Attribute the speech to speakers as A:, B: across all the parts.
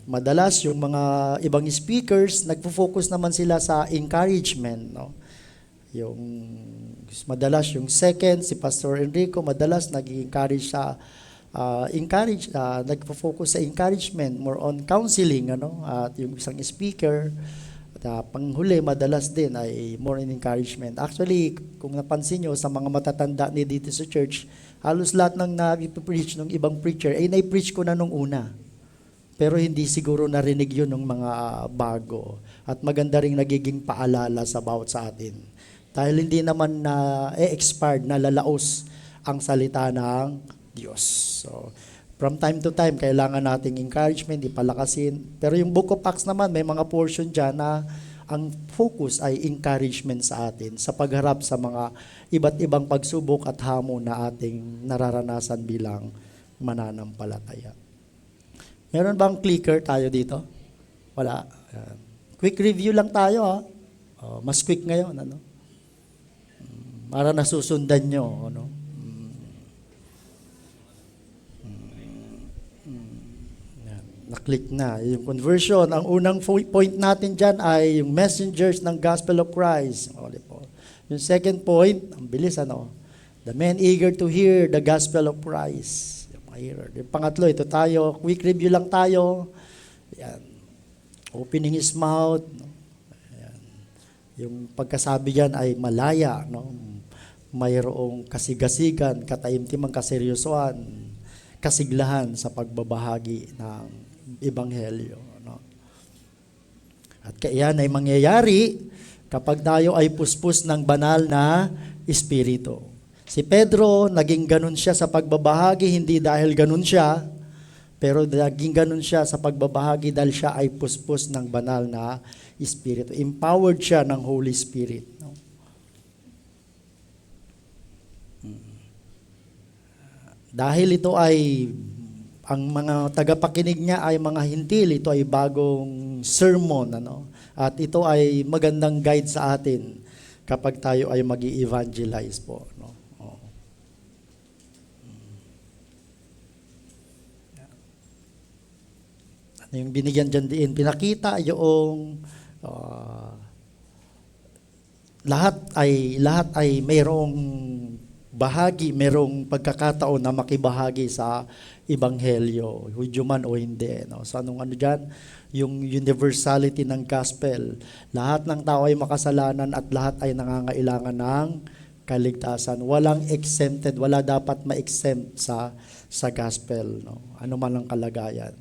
A: Madalas yung mga ibang speakers, nagfo-focus naman sila sa encouragement, no? Yung madalas yung second, si Pastor Enrico, madalas nag-encourage sa nagfo-focus sa encouragement, more on counseling, ano? At yung isang speaker, panghuli, madalas din ay more in encouragement. Actually, kung napansin nyo, sa mga matatanda ni dito sa church, halos lahat ng nag-preach ng ibang preacher, ay na-preach ko na nung una. Pero hindi siguro narinig yun ng mga bago. At maganda ring nagiging paalala sa bawat sa atin. Dahil hindi naman na expired, na lalaos ang salita ng Diyos. So, from time to time, kailangan nating encouragement, ipalakasin. Pero yung Book of Acts naman, may mga portion dyan na ang focus ay encouragement sa atin sa pagharap sa mga iba't ibang pagsubok at hamon na ating nararanasan bilang mananampalataya. Meron bang clicker tayo dito? Wala. Quick review lang tayo, ha. Mas quick ngayon, ano? Para nasusundan nyo, ano? Na-click na. Yung conversion, ang unang point natin dyan ay yung messengers ng Gospel of Christ. Yung second point, ang bilis, ano? The men eager to hear the Gospel of Christ. Yung pangatlo, ito tayo, quick review lang tayo. Yan. Opening his mouth. Yan. Yung pagkasabi yan ay malaya, no? Mayroong kasigasigan, kataimtimang kaseryosohan, kasiglahan sa pagbabahagi ng Ebanghelyo. No? At kaya ay mangyayari kapag tayo ay puspos ng banal na Espiritu. Si Pedro, naging ganun siya sa pagbabahagi, hindi dahil ganun siya, pero naging ganun siya sa pagbabahagi dahil siya ay puspos ng banal na Espiritu. Empowered siya ng Holy Spirit. No? Dahil ito ay, ang mga tagapakinig niya ay mga hintil, ito ay bagong sermon, ano? At ito ay magandang guide sa atin kapag tayo ay mag-i-evangelize po. No? Yung binigyan dyan din, pinakita yung lahat ay mayroong bahagi, mayroong pagkakataon na makibahagi sa Ebanghelyo, Hudyo man o hindi. No? So anong dyan? Yung universality ng gospel. Lahat ng tao ay makasalanan at lahat ay nangangailangan ng kaligtasan. Walang exempted, wala dapat ma-exempt sa gospel. No? Ano man ang kalagayan.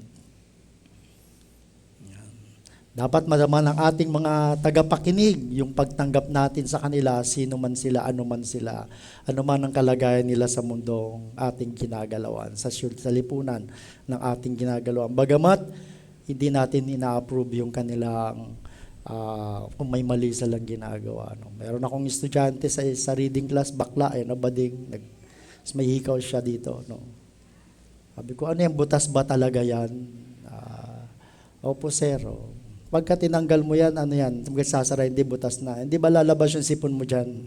A: Dapat madaman ng ating mga tagapakinig yung pagtanggap natin sa kanila, sino man sila, ano man ang kalagayan nila sa mundong ating ginagalawan, sa lipunan ng ating ginagalawan. Bagamat hindi natin ina-approve yung kanilang kung may mali silang ginagawa. No? Meron akong estudyante sa reading class, bakla, nabading, may hikaw siya dito. No? Sabi ko, ano yung butas ba talaga yan? Opo, sir. Pagka tinanggal mo yan, ano yan? Sasara, hindi butas na. Hindi ba lalabas yung sipon mo dyan?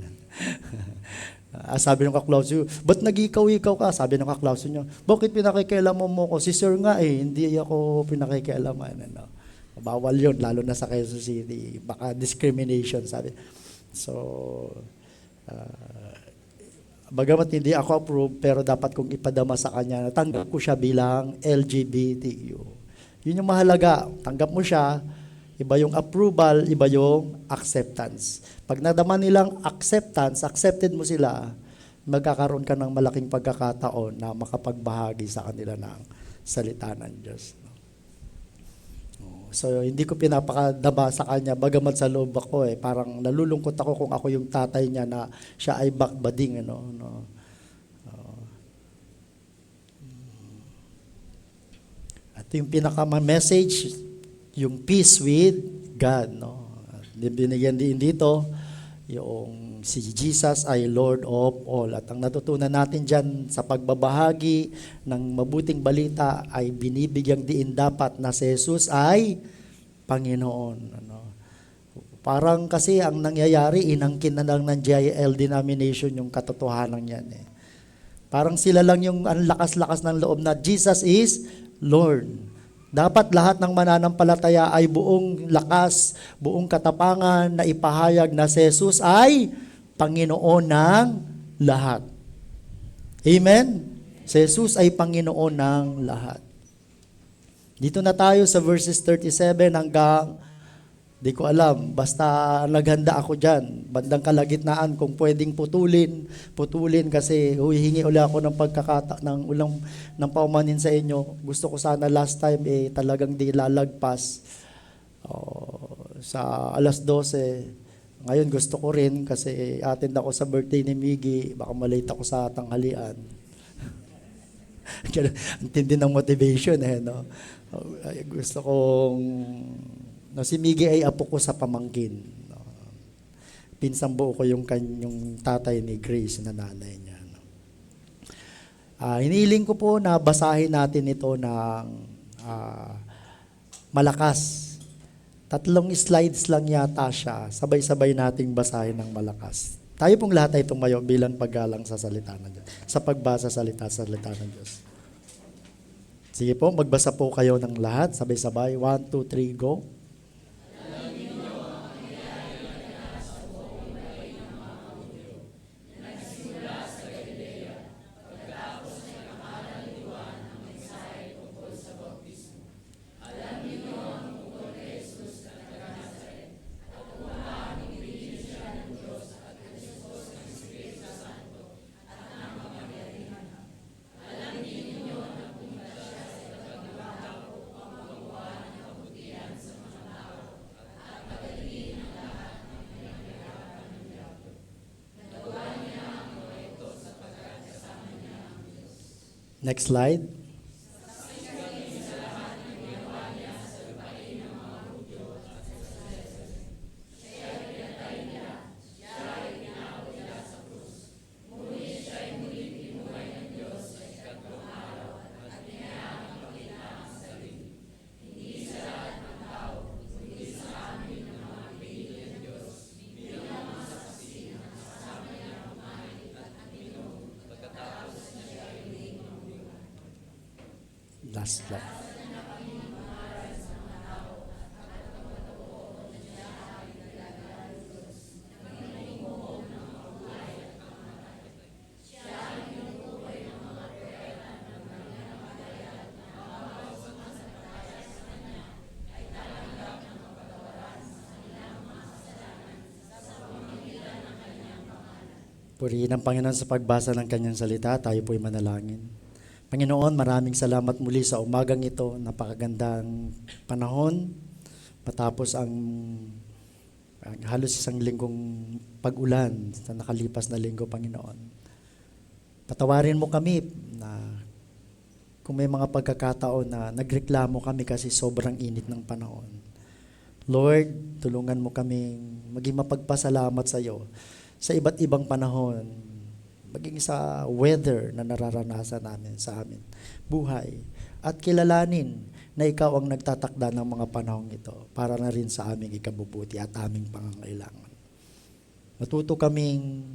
A: Sabi ng kaklawso, ba't nag-ikaw-ikaw ka? Sabi ng kaklawso niyo, bakit pinakikialaman mo ko? Si sir nga hindi ako pinakikialaman. Ano? Bawal yun, lalo na sa Quezon City. Baka discrimination, sabi. So, bagamat hindi ako approve, pero dapat kong ipadama sa kanya, tanggap ko siya bilang LGBTQ. Yun yung mahalaga. Tanggap mo siya, iba yung approval, iba yung acceptance. Pag nadama nilang acceptance, accepted mo sila, magkakaroon ka ng malaking pagkakataon na makapagbahagi sa kanila ng salita ng Diyos. So, hindi ko pinapakadaba sa kanya, bagamat sa loob ako, parang nalulungkot ako kung ako yung tatay niya na siya ay bakbading. Ano. At yung pinaka-message, yung peace with God, no? Binigyan din dito yung si Jesus ay Lord of all. At ang natutunan natin dyan sa pagbabahagi ng mabuting balita ay binibigyang diin dapat na si Jesus ay Panginoon. Ano? Parang kasi ang nangyayari, inangkin na lang ng GIL denomination yung katotohanan yan. Parang sila lang yung ang lakas-lakas ng loob na Jesus is Lord. Dapat lahat ng mananampalataya ay buong lakas, buong katapangan na ipahayag na si Jesus ay Panginoon ng lahat. Amen? Si Jesus ay Panginoon ng lahat. Dito na tayo sa verses 37 hanggang, di ko alam, basta naghanda ako dyan. Bandang kalagitnaan, kung pwedeng putulin kasi huhihingi uli ako ng paumanin sa inyo. Gusto ko sana last time talagang di lalagpas sa alas 12. Ngayon gusto ko rin kasi attend ako sa birthday ni Miggy, baka malate ako sa tanghalian. Ang tindi ng motivation no? Gusto kong si Miggy ay apo ko sa pamangkin. No? Pinsang buo ko yung tatay ni Grace na nanay niya. No? Hiniling ko po na basahin natin ito ng malakas. 3 slides lang yata siya. Sabay-sabay nating basahin ng malakas. Tayo pong lahat ay tumayo bilang paggalang sa salita ng Diyos. Sa pagbasa salita ng Diyos. Sige po, magbasa po kayo ng lahat. Sabay-sabay. 1, 2, 3, go. Next slide. Last slide. Purihin ang Panginoon sa pagbasa ng kanyang salita. Tayo po'y manalangin. Panginoon, maraming salamat muli sa umagang ito. Napakagandang panahon. Matapos ang halos isang linggong pag-ulan sa nakalipas na linggo, Panginoon. Patawarin mo kami na kung may mga pagkakataon na nagreklamo kami kasi sobrang init ng panahon. Lord, tulungan mo kaming maging mapagpasalamat sa iyo sa iba't ibang panahon, maging sa weather na nararanasan namin sa amin buhay, at kilalanin na ikaw ang nagtatakda ng mga panahong ito para na rin sa aming ikabubuti at aming pangangailangan. Matuto kaming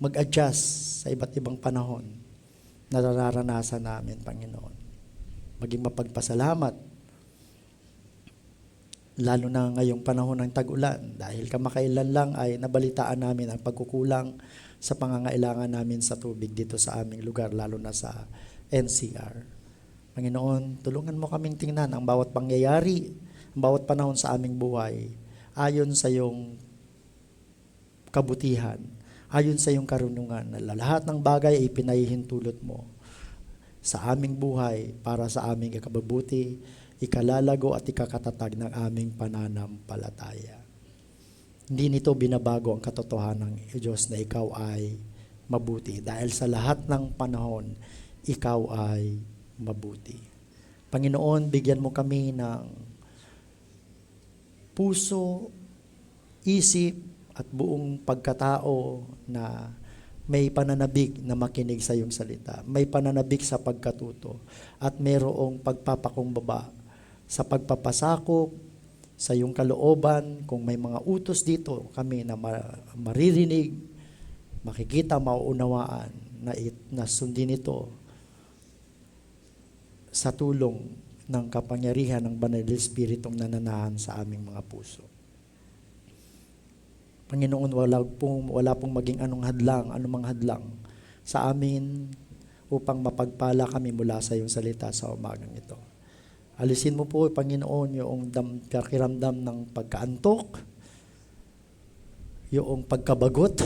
A: mag-adjust sa iba't ibang panahon na nararanasan namin, Panginoon. Maging mapagpasalamat lalo na ngayong panahon ng tag-ulan, dahil kamakailan lang ay nabalitaan namin ang pagkukulang sa pangangailangan namin sa tubig dito sa aming lugar, lalo na sa NCR. Panginoon, tulungan mo kaming tingnan ang bawat pangyayari, ang bawat panahon sa aming buhay, ayon sa iyong kabutihan, ayon sa iyong karunungan, na lahat ng bagay ay pinahihintulot mo sa aming buhay para sa aming ikabubuti, ikalalago at ikakatatag ng aming pananampalataya. Hindi nito binabago ang katotohanan ng Diyos na ikaw ay mabuti. Dahil sa lahat ng panahon, ikaw ay mabuti. Panginoon, bigyan mo kami ng puso, isip, at buong pagkatao na may pananabik na makinig sa iyong salita. May pananabik sa pagkatuto. At mayroong pagpapakumbaba sa pagpapasakop, sa iyong kalooban. Kung may mga utos dito kami na maririnig, makikita, mauunawaan, na sundin ito sa tulong ng kapangyarihan ng Banal na Espiritong nananahan sa aming mga puso. Panginoon, wala pong maging anumang hadlang sa amin upang mapagpala kami mula sa iyong salita sa umagang ito. Alisin mo po, Panginoon, yung pakiramdam ng pagkaantok, yung pagkabagot,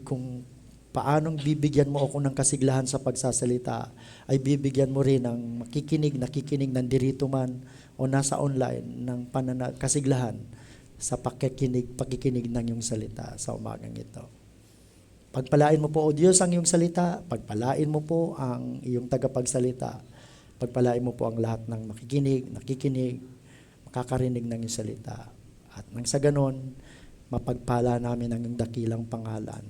A: kung paanong bibigyan mo ako ng kasiglahan sa pagsasalita, ay bibigyan mo rin ng nakikinig nandirito man o nasa online ng kasiglahan sa pakikinig ng iyong salita sa umagang ito. Pagpalain mo po, O Diyos, ang iyong salita. Pagpalain mo po ang iyong tagapagsalita. Pagpalain mo po ang lahat ng nakikinig, makakarinig ng iyong salita. At nang sa ganon, mapagpala namin ang iyong dakilang pangalan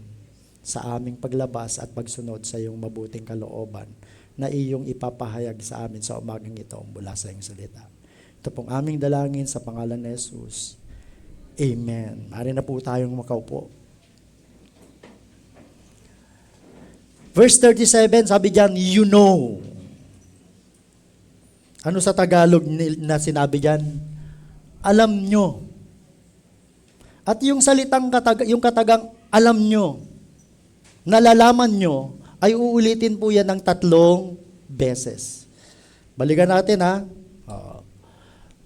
A: sa aming paglabas at pagsunod sa iyong mabuting kalooban na iyong ipapahayag sa amin sa umagang ito mula sa iyong salita. Ito pong aming dalangin sa pangalan ni Jesus. Amen. Maaari na po tayong makaupo. Verse 37, sabi diyan, you know. Ano sa Tagalog na sinabi diyan? Alam nyo. At yung salitang yung katagang alam nyo, nalalaman nyo, ay uulitin po yan ng 3 beses. Balikan natin ha.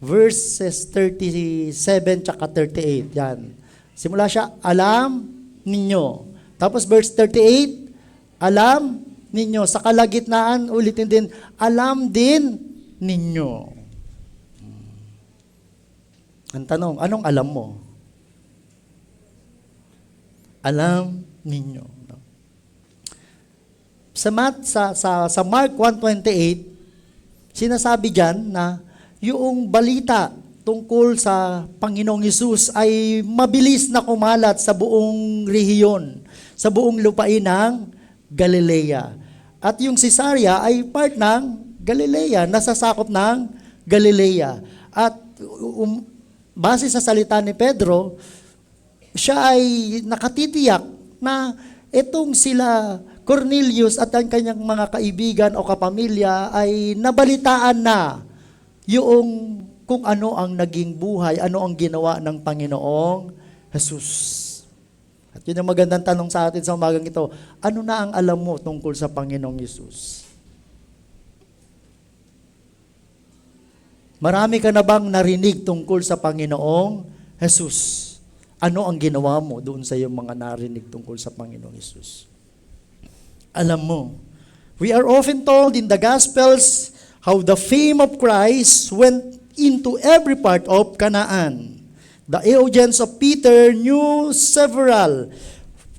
A: Verses 37 tsaka 38. Yan. Simula siya, alam ninyo. Tapos verse 38, alam ninyo. Sa kalagitnaan, ulitin din, alam din ninyo. Ang tanong, anong alam mo? Alam ninyo. Sa Mark 1:28, sinasabi diyan na yung balita tungkol sa Panginoong Hesus ay mabilis na kumalat sa buong rehiyon, sa buong lupain ng Galilea. At yung Cesarea ay part ng Galilea, nasasakop ng Galilea. At base sa salita ni Pedro, siya ay nakatitiyak na itong sila Cornelius at ang kanyang mga kaibigan o kapamilya ay nabalitaan na yung kung ano ang naging buhay, ano ang ginawa ng Panginoong Jesus. At yun ang magandang tanong sa atin sa umagang ito, ano na ang alam mo tungkol sa Panginoong Jesus? Marami ka na bang narinig tungkol sa Panginoong Jesus? Ano ang ginawa mo doon sa iyong mga narinig tungkol sa Panginoong Jesus? Alam mo, we are often told in the Gospels how the fame of Christ went into every part of Canaan. The audience of Peter knew several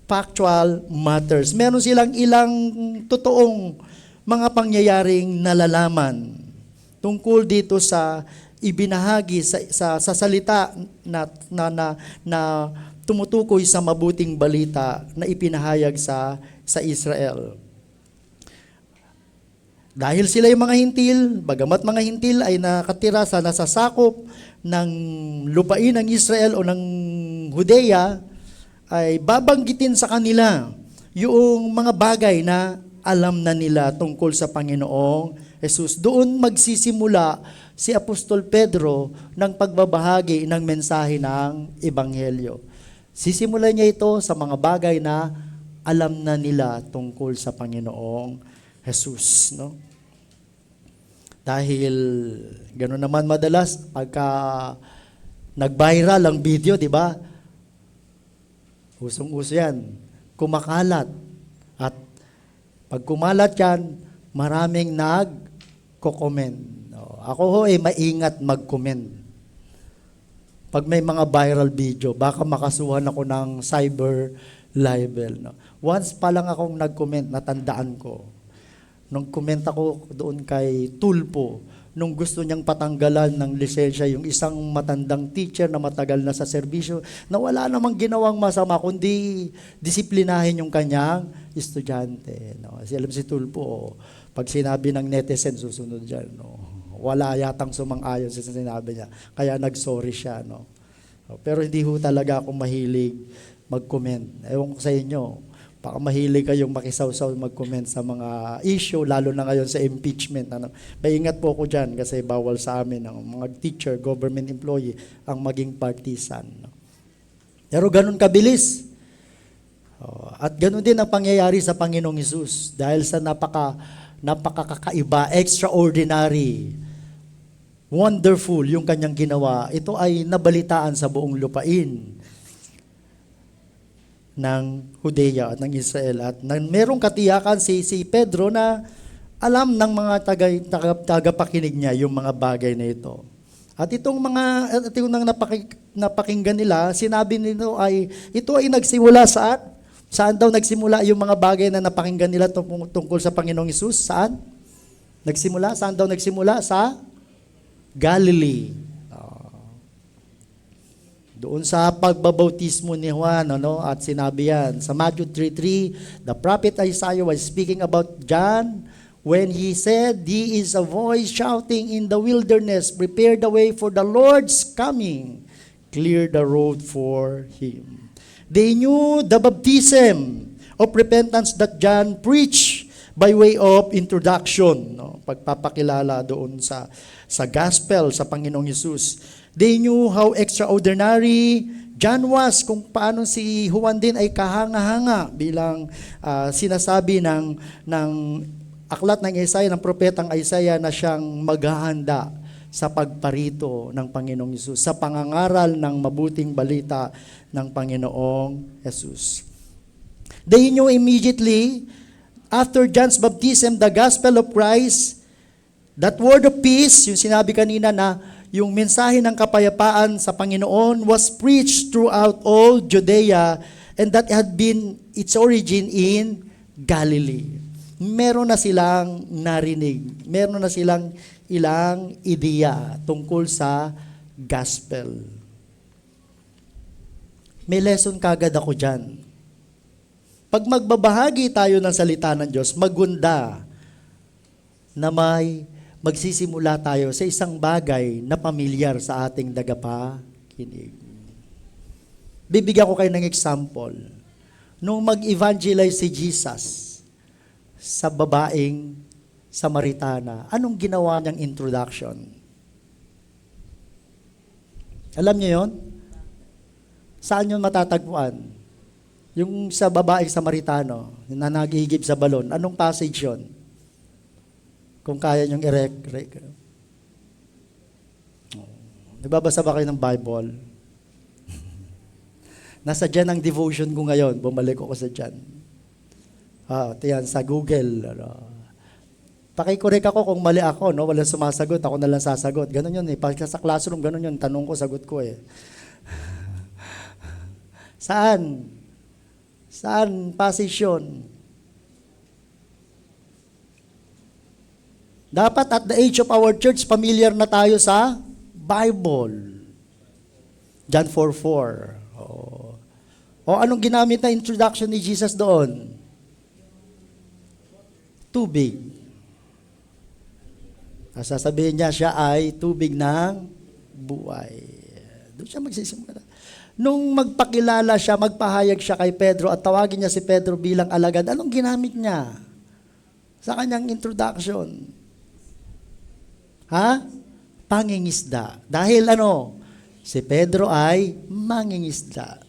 A: factual matters. Meron silang ilang totoong mga pangyayaring nalalaman tungkol dito sa ibinahagi sa salita na tumutukoy sa mabuting balita na ipinahayag sa Israel. Dahil sila yung mga hintil, bagamat mga hintil ay nakatira sa nasasakop ng lupain ng Israel o ng Judea, ay babanggitin sa kanila yung mga bagay na alam na nila tungkol sa Panginoong Jesus. Doon magsisimula si Apostol Pedro ng pagbabahagi ng mensahe ng Ebanghelyo. Sisimulan niya ito sa mga bagay na alam na nila tungkol sa Panginoong Jesus, no? Dahil gano'n naman madalas pagka nag-viral ang video, di ba? Usong-uso yan. Kumakalat. At pag kumalat yan, maraming nag-comment. No? Ako ho maingat mag-comment. Pag may mga viral video, baka makasuhan ako ng cyber libel. No? Once pa lang akong nag-comment, natandaan ko. Nung comment ako doon kay Tulpo, nung gusto niyang patanggalan ng lisensya yung isang matandang teacher na matagal na sa serbisyo, na wala namang ginawang masama, kundi disiplinahin yung kanyang estudyante. No? Alam si Tulpo, pag sinabi ng netizen, susunod dyan. No? Wala yatang sumang-ayon sa sinabi niya. Kaya nag-sorry siya. No? Pero hindi ho talaga ako mahilig mag-comment. Ewan ko sa inyo. Baka mahilig kayong makisawsaw mag-comment sa mga issue, lalo na ngayon sa impeachment. Ano. Paingat po ko dyan kasi bawal sa amin ang mga teacher, government employee, ang maging partisan. No. Pero ganun kabilis. At ganun din ang pangyayari sa Panginoong Hesus dahil sa napakakaiba, extraordinary, wonderful yung kanyang ginawa. Ito ay nabalitaan sa buong lupain ng Judea at ng Israel. At merong katiyakan si Pedro na alam ng mga tagapakinig niya yung mga bagay na ito. At itong napakinggan nila, sinabi nito ito ay nagsimula saan? Saan daw nagsimula yung mga bagay na napakinggan nila tungkol sa Panginoong Hesus? Saan? Nagsimula? Saan daw nagsimula? Sa Galilee. Doon sa pagbabautismo ni Juan, at sinabi yan. Sa Matthew 3:3, the prophet Isaiah was speaking about John when he said, "He is a voice shouting in the wilderness, prepare the way for the Lord's coming, clear the road for Him." They knew the baptism of repentance that John preached by way of introduction, pagpapakilala doon sa gospel sa Panginoong Hesus. They knew how extraordinary John was, kung paano si Juan din ay kahanga-hanga bilang sinasabi ng aklat ng Isaiah, ng propetang Isaiah na siyang maghahanda sa pagparito ng Panginoong Hesus, sa pangangaral ng mabuting balita ng Panginoong Hesus. They knew immediately after John's baptism, the gospel of Christ, that word of peace, yung sinabi kanina na yung mensahe ng kapayapaan sa Panginoon was preached throughout all Judea and that had been its origin in Galilee. Meron na silang narinig, meron na silang ilang ideya tungkol sa gospel. May lesson kagad ako dyan. Pag magbabahagi tayo ng salita ng Diyos, maganda na magsisimula tayo sa isang bagay na pamilyar sa ating dagapakinig. Bibigyan ko kayo ng example. Nung mag-evangelize si Jesus sa babaeng Samaritana, anong ginawa niyang introduction? Alam niyo yon? Saan yun matatagpuan? Yung sa babaeng Samaritano, na naghihigib sa balon, anong passage yun? Kung kaya niyong i-rec. Nagbabasa ba kayo ng Bible? Nasa dyan ang devotion ko ngayon. Bumalik ako sa dyan. Tiyan, sa Google. Pakikorek ako kung mali ako, no? Walang sumasagot, ako na lang sasagot. Ganon yun eh. Pag sa classroom, ganon yun. Tanong ko, sagot ko eh. Saan? Saan passage yun? Dapat at the age of our church, familiar na tayo sa Bible. John 4:4. O anong ginamit na introduction ni Jesus doon? Tubig. Sasabihin niya, siya ay tubig ng buhay. Doon siya magsisimula. Nung magpakilala siya, magpahayag siya kay Pedro at tawagin niya si Pedro bilang alagad, anong ginamit niya sa kanyang introduction? Pangingisda. Dahil si Pedro ay mangingisda.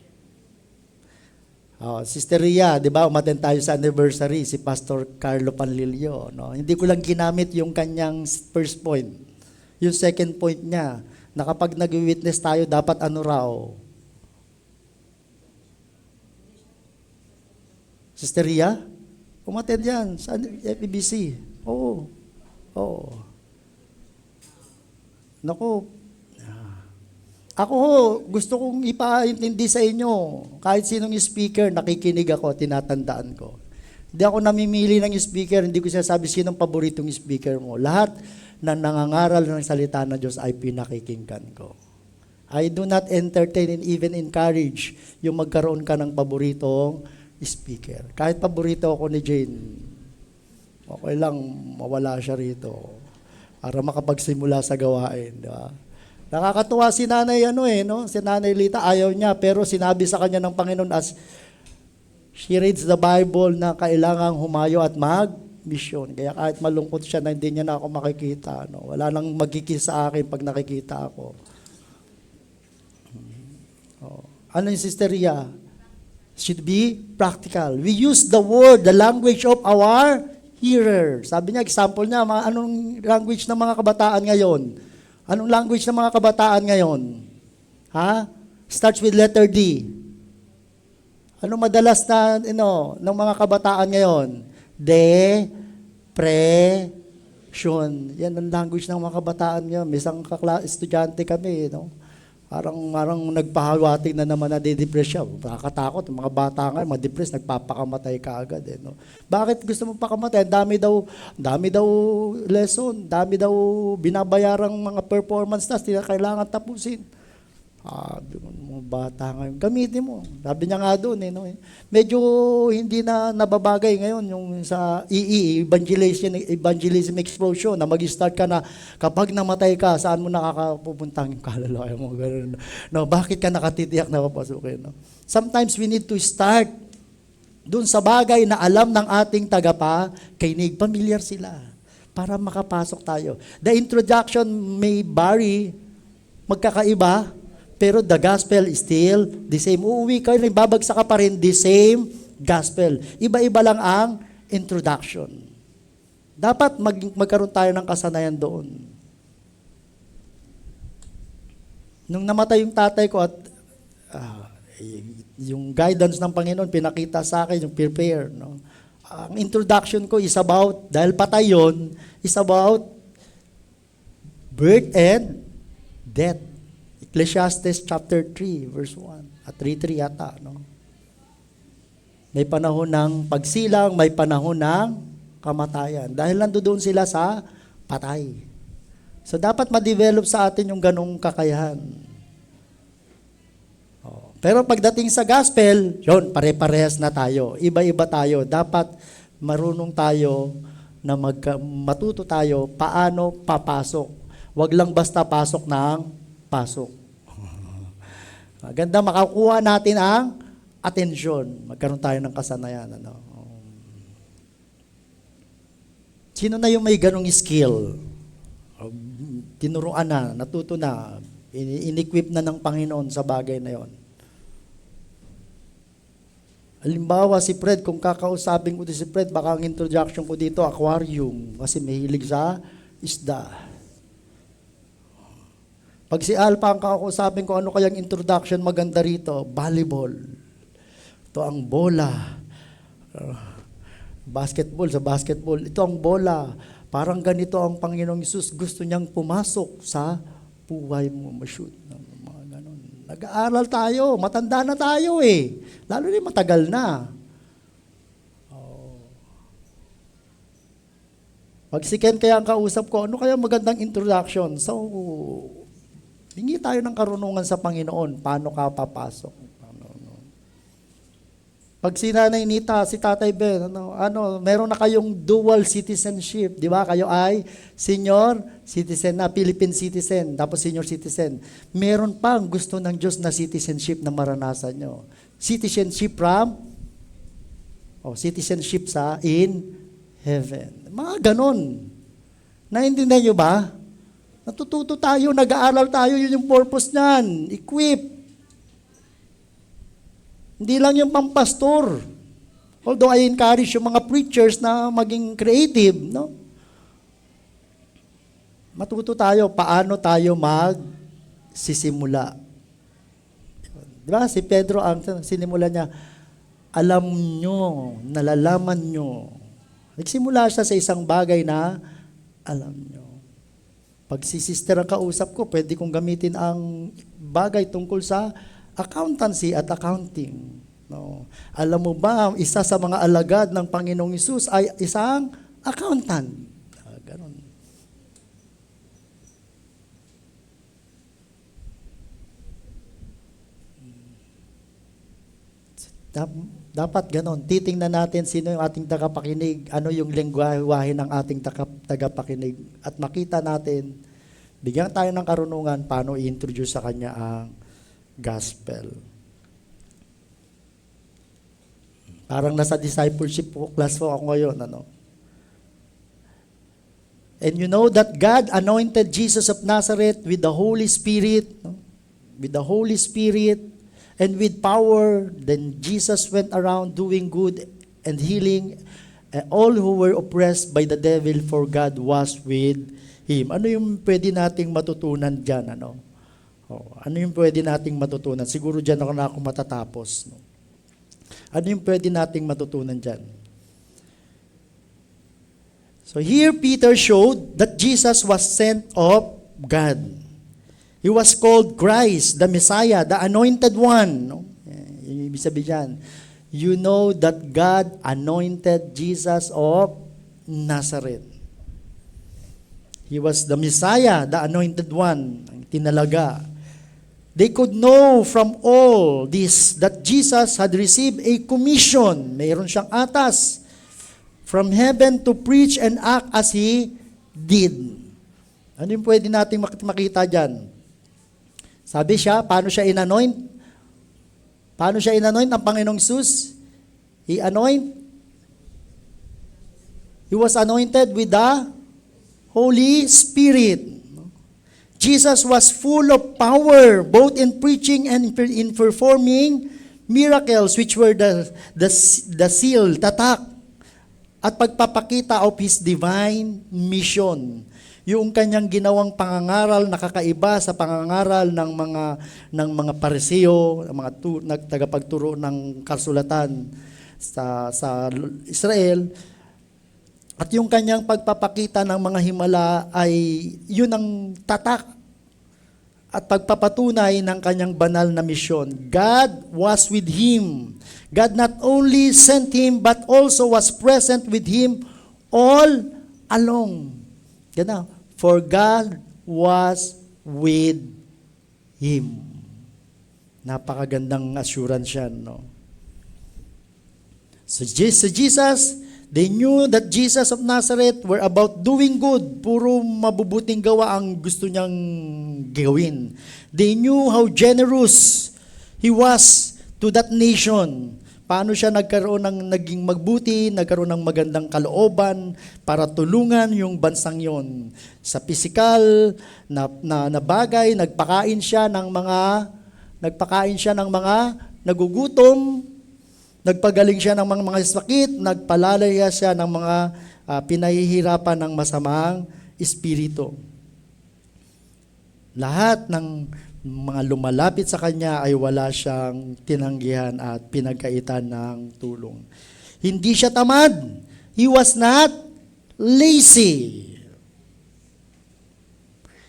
A: Sister Ria, di ba, umaten tayo sa anniversary, si Pastor Carlo Panlilio. No? Hindi ko lang ginamit yung kanyang first point. Yung second point niya, na kapag nag-witness tayo, dapat raw? Sister Ria, umaten yan sa FEBC. Oo. Naku, ako gusto kong ipaintindi sa inyo. Kahit sinong speaker, nakikinig ako, tinatandaan ko. Hindi ako namimili ng speaker, hindi ko sinasabi sinong paboritong speaker mo. Lahat na nangangaral ng salita ng Diyos ay pinakikinggan ko. I do not entertain and even encourage yung magkaroon ka ng paboritong speaker. Kahit paborito ako ni Jane, okay lang, mawala siya rito. Para makapagsimula sa gawain, di ba? Nakakatuwa si Nanay si Nanay Lita, ayaw niya, pero sinabi sa kanya ng Panginoon She reads the Bible na kailangang humayo at mag-mission. Kaya kahit malungkot siya na hindi niya na ako makikita, no? Wala nang magkikis sa akin pag nakikita ako. Oh. Ano yung Sister Ria? Should be practical. We use the word, the language of our hearer. Sabi niya, example niya, anong language ng mga kabataan ngayon? Anong language ng mga kabataan ngayon? Ha? Starts with letter D. Ano madalas na, ng mga kabataan ngayon? Depression. Yan ang language ng mga kabataan ngayon. May isang estudyante kami, Parang nagpahawati na naman na de-depression. Nakakatakot. Ang mga bata nga, ma-depress, nagpapakamatay ka agad. Bakit gusto mo pakamatay? Dami daw lesson, dami daw binabayarang mga performance na kailangan tapusin. Mga bata ngayon, gamitin mo. Sabi niya nga doon, medyo hindi na nababagay ngayon yung sa evangelism explosion, na mag-start ka na, kapag namatay ka, saan mo nakakapupuntang yung kaluluwa mo? Ganun. No, bakit ka nakatitiyak na papasukin? No? Sometimes we need to start doon sa bagay na alam ng ating tagapakinig, familiar sila, para makapasok tayo. The introduction may vary, magkakaiba, pero the gospel is still the same. Uuwi ka, babagsak ka pa rin, the same gospel. Iba-iba lang ang introduction. Dapat magkaroon tayo ng kasanayan doon. Nung namatay yung tatay ko at yung guidance ng Panginoon, pinakita sa akin, yung prepare. No? Ang introduction ko is about, dahil patay yun, is about birth and death. Ecclesiastes chapter 3, verse 1. At 3:3 yata, no? May panahon ng pagsilang, may panahon ng kamatayan. Dahil nandoon sila sa patay. So, dapat ma-develop sa atin yung ganong kakayahan. Pero pagdating sa gospel, yun, pare-parehas na tayo. Iba-iba tayo. Dapat marunong tayo na matuto tayo paano papasok. Huwag lang basta pasok ng pasok. Maganda makakuha natin ang atensyon. Magkaroon tayo ng kasanayan. Sino na yung may ganong skill? Tinuruan na, natuto na, in-equip na ng Panginoon sa bagay na yon. Halimbawa, si Fred, kung kakausapin ko si Fred, baka ang introduction ko dito, aquarium, kasi mahilig sa isda. Pag si Alpha ang kakausapin ko, ano kayang introduction maganda rito? Volleyball. Ito ang bola. Basketball, sa basketball. Ito ang bola. Parang ganito ang Panginoong Hesus. Gusto niyang pumasok sa buhay mo, ma-shoot. Mga ganun. Nag-aaral tayo. Matanda na tayo Lalo na matagal na. Pag si Ken kaya ang kausap ko, ano kaya magandang introduction? So, hingi tayo ng karunungan sa Panginoon. Paano ka papasok? Pag si Nanay Nita, si Tatay Ben, meron na kayong dual citizenship. Di ba? Kayo ay senior citizen na, Philippine citizen, tapos senior citizen. Meron pang gusto ng Diyos na citizenship na maranasan nyo. Citizenship citizenship in heaven. Mga ganon. Naintindihan nyo ba? Natututo tayo, nag-aaral tayo, yun yung purpose niyan. Equip. Hindi lang yung pampastor. Although I encourage yung mga preachers na maging creative, no? Matuto tayo, paano tayo magsisimula. Di ba? Si Pedro, ang sinimula niya, alam nyo, nalalaman nyo. Nagsimula siya sa isang bagay na alam nyo. Pag si sister ang kausap ko, pwede kong gamitin ang bagay tungkol sa accountancy at accounting. No. Alam mo ba, isa sa mga alagad ng Panginoong Hesus ay isang accountant. Ganon. Dapat ganon. Titingnan natin sino yung ating tagapakinig, ano yung lengguwahe ng ating tagapakinig. At makita natin, bigyan tayo ng karunungan paano i-introduce sa kanya ang gospel. Parang nasa discipleship class po ako ngayon. Ano? And you know that God anointed Jesus of Nazareth with the Holy Spirit, no? With the Holy Spirit and with power. Then Jesus went around doing good and healing all who were oppressed by the devil, for God was with him. Ano yung pwede nating matutunan dyan? Ano? Ano yung pwede nating matutunan? Siguro dyan ako matatapos. No? Ano yung pwede nating matutunan dyan? So here Peter showed that Jesus was sent of God. He was called Christ, the Messiah, the Anointed One. No? Yung ibig sabihin dyan. You know that God anointed Jesus of Nazareth. He was the Messiah, the Anointed One, ang tinalaga. They could know from all this that Jesus had received a commission. Mayroon siyang atas from heaven to preach and act as He did. Ano yung pwede nating makita dyan? Sabi siya, paano siya inanoint? Paano siya inanoint ng Panginoong Hesus? He was anointed with the Holy Spirit. Jesus was full of power, both in preaching and in performing miracles, which were the seal, tatak, at pagpapakita of His divine mission. Yung kanyang ginawang pangangaral na kakaiba sa pangangaral ng mga Pariseo, ng mga tagapagturo ng kasulatan sa Israel. At yung kanyang pagpapakita ng mga himala ay yun ang tatak at pagpapatunay ng kanyang banal na misyon. God was with him. God not only sent him but also was present with him all along. Ganun. For God was with him. Napakagandang assurance yan, no? So Jesus, they knew that Jesus of Nazareth were about doing good. Puro mabubuting gawa ang gusto niyang gawin. They knew how generous He was to that nation. Paano siya naging magbuti, nagkaroon ng magandang kalooban para tulungan yung bansang yon. Sa pisikal na bagay, nagpakain siya ng mga nagugutom, nagpagaling siya ng mga sakit, nagpalalaya siya ng mga pinahihirapan ng masamang espiritu. Lahat ng mga lumalapit sa kanya ay wala siyang tinanggihan at pinagkaitan ng tulong. Hindi siya tamad. He was not lazy.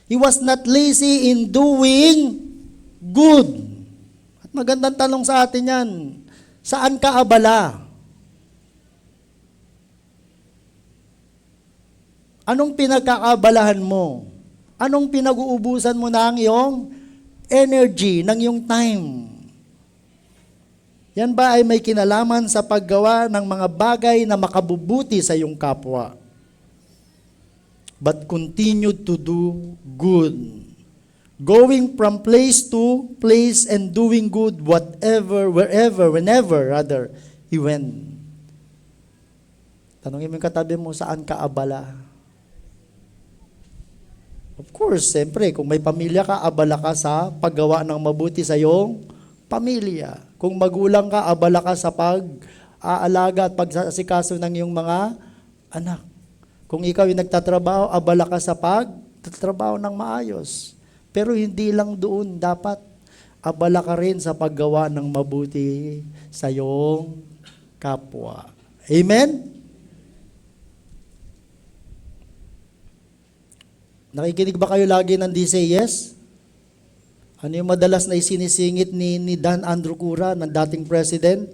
A: He was not lazy in doing good. At magandang tanong sa atin yan. Saan ka abala? Anong pinagkakaabalahan mo? Anong pinag-uubusan mo na ang iyong energy, ng iyong time? Yan ba ay may kinalaman sa paggawa ng mga bagay na makabubuti sa iyong kapwa? But continue to do good. Going from place to place and doing good wherever, whenever he went. Tanungin mo yung katabi mo, saan ka abala? Of course, siyempre, kung may pamilya ka, abala ka sa paggawa ng mabuti sa iyong pamilya. Kung magulang ka, abala ka sa pag-aalaga at pagsasikaso ng iyong mga anak. Kung ikaw ay nagtatrabaho, abala ka sa pagtatrabaho ng maayos. Pero hindi lang doon, dapat abala ka rin sa paggawa ng mabuti sa iyong kapwa. Amen? Nakikinig ba kayo lagi ng They Say Yes? Ano yung madalas na isinisingit ni Dan Andrew Cura, ng dating president?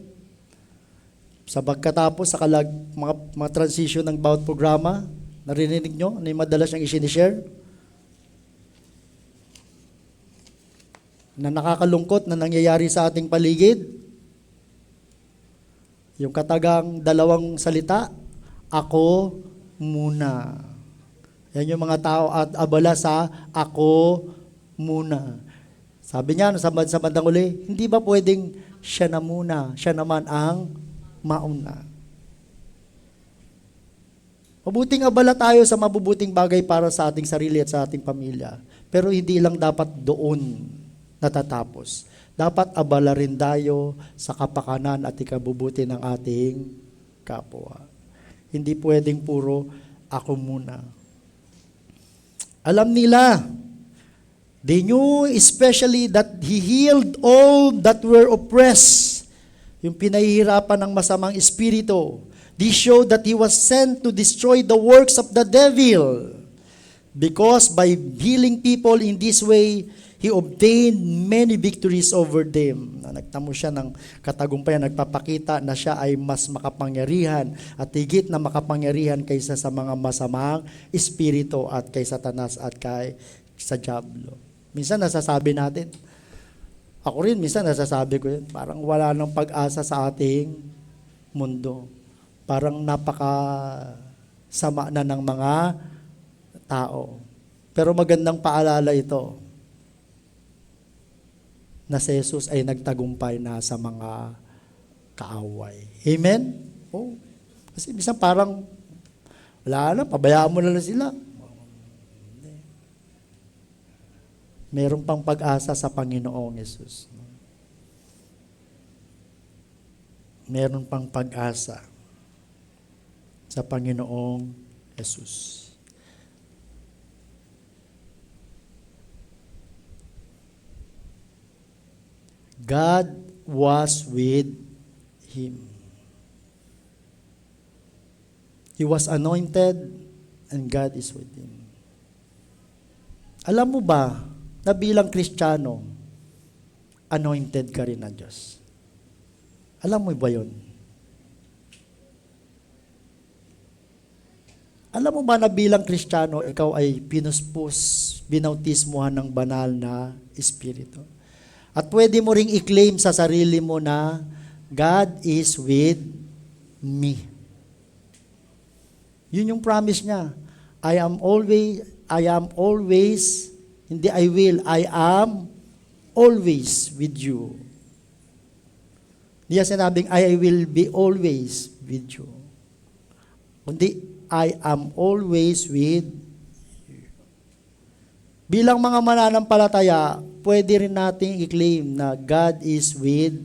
A: Sa pagkatapos, sa mga transition ng bawat programa, narinig nyo? Ano yung madalas niyang isinishare? Na nakakalungkot na nangyayari sa ating paligid. Yung katagang dalawang salita, ako muna. Yan yung mga tao at abala sa ako muna. Sabi niya sa bandang uli, hindi ba pwedeng siya na muna, siya naman ang mauna. Mabuting abala tayo sa mabubuting bagay para sa ating sarili at sa ating pamilya. Pero hindi lang dapat doon natatapos. Dapat abala rin tayo sa kapakanan at ikabubuti ng ating kapwa. Hindi pwedeng puro ako muna. Alam nila, they knew especially that He healed all that were oppressed. Yung pinahihirapan ng masamang espiritu. This showed that He was sent to destroy the works of the devil. Because by healing people in this way, He obtained many victories over them. Nagtamo siya ng katagumpayan, nagpapakita na siya ay mas makapangyarihan at higit na makapangyarihan kaysa sa mga masamang espiritu at kay Satanas at kay sa diablo. Minsan nasasabi natin, ako rin minsan nasasabi ko yun, parang wala nang pag-asa sa ating mundo. Parang napaka-sama na ng mga tao. Pero magandang paalala ito, na si Jesus ay nagtagumpay na sa mga kaaway. Amen? Oh, kasi minsan parang, wala na, pabayaan mo na sila. Meron pang pag-asa sa Panginoong Jesus. Meron pang pag-asa sa Panginoong Jesus. God was with him. He was anointed and God is with him. Alam mo ba na bilang Kristiyano, anointed ka rin ng Diyos? Alam mo ba yun? Alam mo ba na bilang Kristiyano, ikaw ay pinuspos, binautismuhan ng banal na Espiritu? At pwede mo ring i-claim sa sarili mo na God is with me. Yun yung promise niya. I am always, hindi I will, I am always with you. Hindi sinabing I will be always with you. Kundi I am always with you. Bilang mga mananampalataya, pwede rin nating i-claim na God is with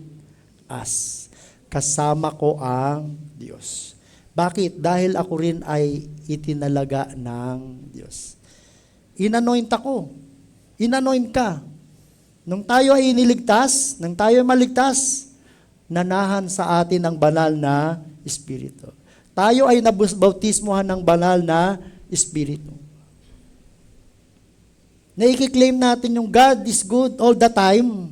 A: us. Kasama ko ang Diyos. Bakit? Dahil ako rin ay itinalaga ng Diyos. Inanoint ako. Inanoint ka. Nung tayo ay iniligtas, nung tayo ay maligtas, nanahan sa atin ang banal na Espiritu. Tayo ay nabautismuhan ng banal na Espiritu. Na-i-claim natin yung God is good all the time.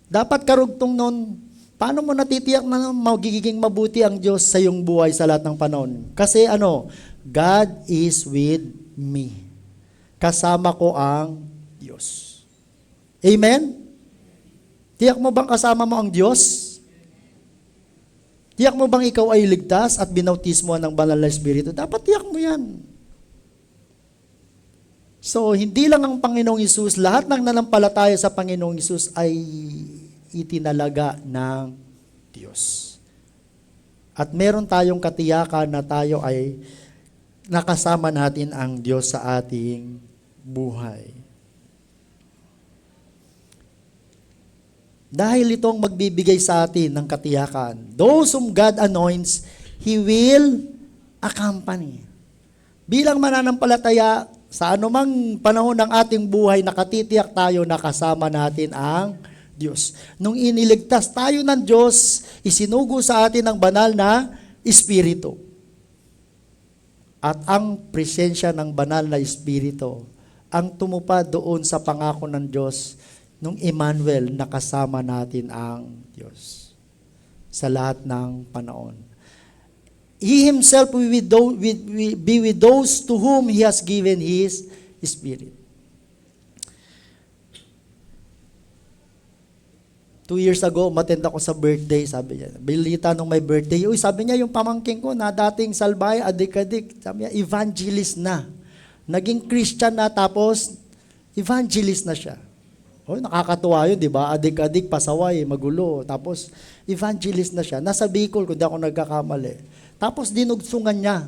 A: Dapat karugtong nun, paano mo natitiyak na magiging mabuti ang Diyos sa iyong buhay sa lahat ng panahon? Kasi God is with me. Kasama ko ang Diyos. Amen? Tiyak mo bang kasama mo ang Diyos? Tiyak mo bang ikaw ay ligtas at binautismuhan ng banal na Espiritu? Dapat tiyak mo yan. So, hindi lang ang Panginoong Hesus, lahat ng nanampalataya sa Panginoong Hesus ay itinalaga ng Diyos. At meron tayong katiyakan na tayo ay nakasama natin ang Diyos sa ating buhay. Dahil itong magbibigay sa atin ng katiyakan. Those whom God anoints, He will accompany. Bilang mananampalataya, sa anumang panahon ng ating buhay, nakatitiyak tayo na kasama natin ang Diyos. Nung iniligtas tayo ng Diyos, isinugo sa atin ang banal na Espiritu. At ang presensya ng banal na Espiritu, ang tumupad doon sa pangako ng Diyos, nung Emmanuel, nakasama natin ang Diyos sa lahat ng panahon. He Himself will be with those to whom He has given His Spirit. 2 years ago, umattend ako sa birthday, sabi niya. Balita nung may birthday, sabi niya, yung pamangking ko na dating salbay, adik-adik, sabi niya, evangelist na. Naging Christian na, tapos evangelist na siya. Oh, nakakatuwa yun, di ba? Adik-adik, pasaway, magulo. Tapos, evangelist na siya. Nasa Bicol, kung di ako nagkakamali. Tapos, dinugsungan niya.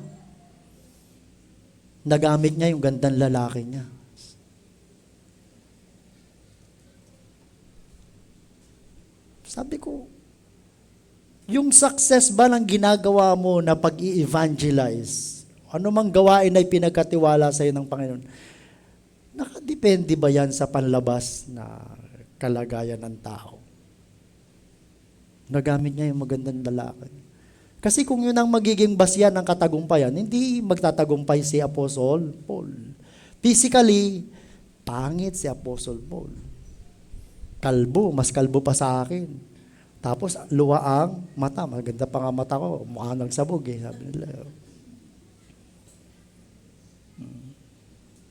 A: Nagamit niya yung gandang lalaki niya. Sabi ko, yung success ba ng ginagawa mo na pag-i-evangelize, ano mang gawain ay pinagkatiwala sa iyo ng Panginoon, nakadepende ba yan sa panlabas na kalagayan ng tao? Nagamit niya yung magandang lalaki. Kasi kung yun ang magiging basyan ng katagumpayan, hindi magtatagumpay si Apostle Paul. Physically, pangit si Apostle Paul. Kalbo, mas kalbo pa sa akin. Tapos, luwa ang mata. Maganda pa nga mata ko. Mukha ng sabog eh. Sabi nila.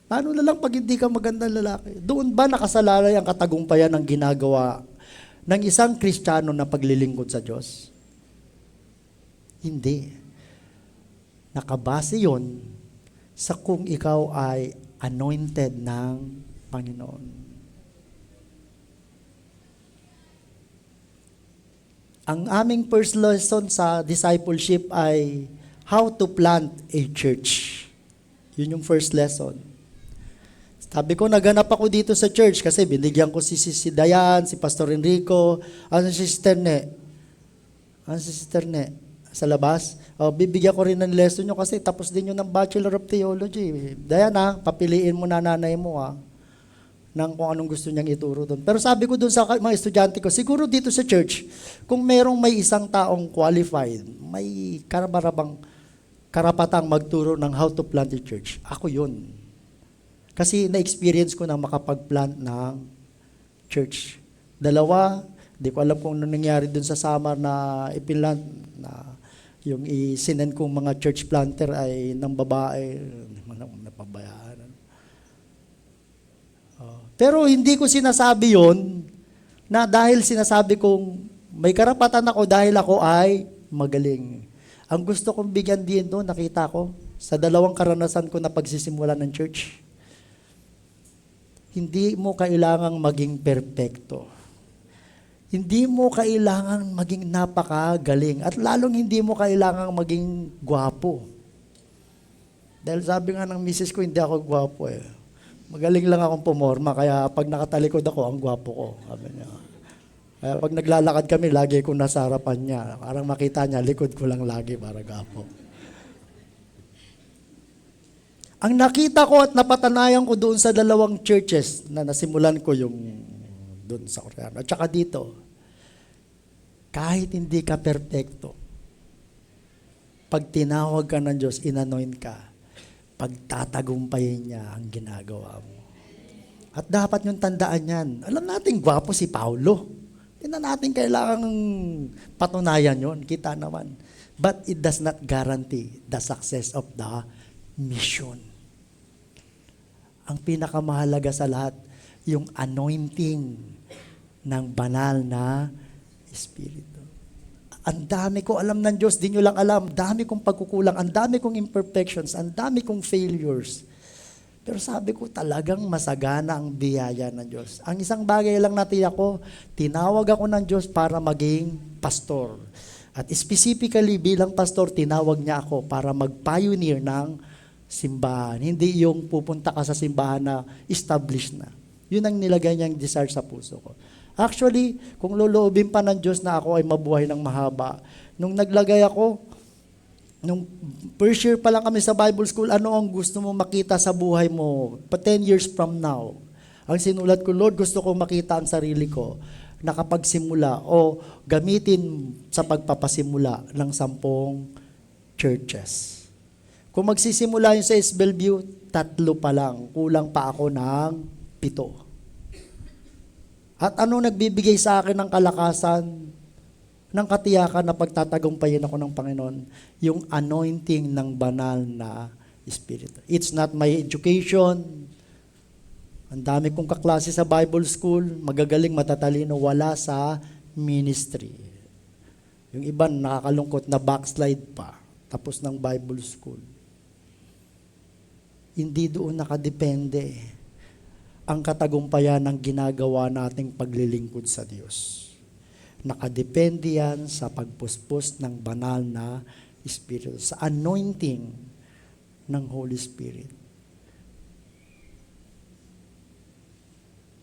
A: Paano na lang pag hindi ka magandang lalaki? Doon ba nakasalalay ang katagumpayan ng ginagawa ng isang Kristiyano na paglilingkod sa Diyos? Hindi. Nakabase yon sa kung ikaw ay anointed ng Panginoon. Ang aming first lesson sa discipleship ay how to plant a church. Yun yung first lesson. Sabi ko, naganap ako dito sa church kasi binigyan ko si Dayan, si Pastor Enrico, si Sister Ne. Si Sister Ne? Sa labas. Bibigyan ko rin ng lesson nyo kasi tapos din yun ng Bachelor of Theology. Dayan papiliin mo na nanay mo ng kung anong gusto niyang ituro doon. Pero sabi ko doon sa mga estudyante ko, siguro dito sa church, kung merong may isang taong qualified, may karapatang magturo ng how to plant a church, ako yun. Kasi na-experience ko na makapag-plant ng church. Dalawa, di ko alam kung ano nangyari doon sa Samar na ipinlant, na yung isinend kong mga church planter ay ng babae, napabayaan. Pero hindi ko sinasabi yon na dahil sinasabi kong may karapatan ako dahil ako ay magaling. Ang gusto kong bigyan din doon, nakita ko, sa dalawang karanasan ko na pagsisimula ng church, hindi mo kailangang maging perpekto. Hindi mo kailangang maging napakagaling. At lalong hindi mo kailangang maging gwapo. Dahil sabi nga ng misis ko, hindi ako gwapo eh. Magaling lang akong pumorma, kaya pag nakatalikod ako, ang gwapo ko. Sabi niya. Kaya pag naglalakad kami, lagi ko nasa harapan niya. Parang makita niya, likod ko lang lagi para gwapo. Ang nakita ko at napatanayan ko doon sa dalawang churches na nasimulan ko yung doon sa Koreano. At saka dito, kahit hindi ka perfecto, pag tinawag ka ng Diyos, inanoint ka, pagtatagumpayin niya ang ginagawa mo. At dapat yung tandaan yan. Alam natin, gwapo si Paulo. Hindi na natin kailangang patunayan yon, kita naman. But it does not guarantee the success of the mission. Ang pinakamahalaga sa lahat, yung anointing ng banal na Espiritu. Ang dami ko alam ng Diyos, di nyo lang alam, dami kong pagkukulang, ang dami kong imperfections, ang dami kong failures. Pero sabi ko, talagang masagana ang biyaya ng Diyos. Ang isang bagay lang natin ako, tinawag ako ng Diyos para maging pastor. At specifically bilang pastor, tinawag niya ako para mag-pioneer ng simbahan. Hindi yung pupunta ka sa simbahan na established na. Yun ang nilagay niyang desire sa puso ko. Actually, kung loloobin pa ng Diyos na ako ay mabuhay ng mahaba, nung naglagay ako, nung first year pa lang kami sa Bible School, ano ang gusto mo makita sa buhay mo 10 years from now? Ang sinulat ko, Lord, gusto ko makita ang sarili ko nakapagsimula o gamitin sa pagpapasimula ng 10 churches. Kung magsisimula yun sa East Bellevue, 3 pa lang. Kulang pa ako ng 7. At ano nagbibigay sa akin ng kalakasan, ng katiyakan na pagtatagumpayin ako ng Panginoon? Yung anointing ng banal na Espiritu. It's not my education. Ang dami kong kaklase sa Bible School, magagaling, matatalino, wala sa ministry. Yung iba nakakalungkot na backslide pa, tapos ng Bible School. Hindi doon nakadepende. ang katagumpayan ng ginagawa nating paglilingkod sa Diyos. Nakadepende yan sa pagpuspos ng banal na Espiritu, sa anointing ng Holy Spirit.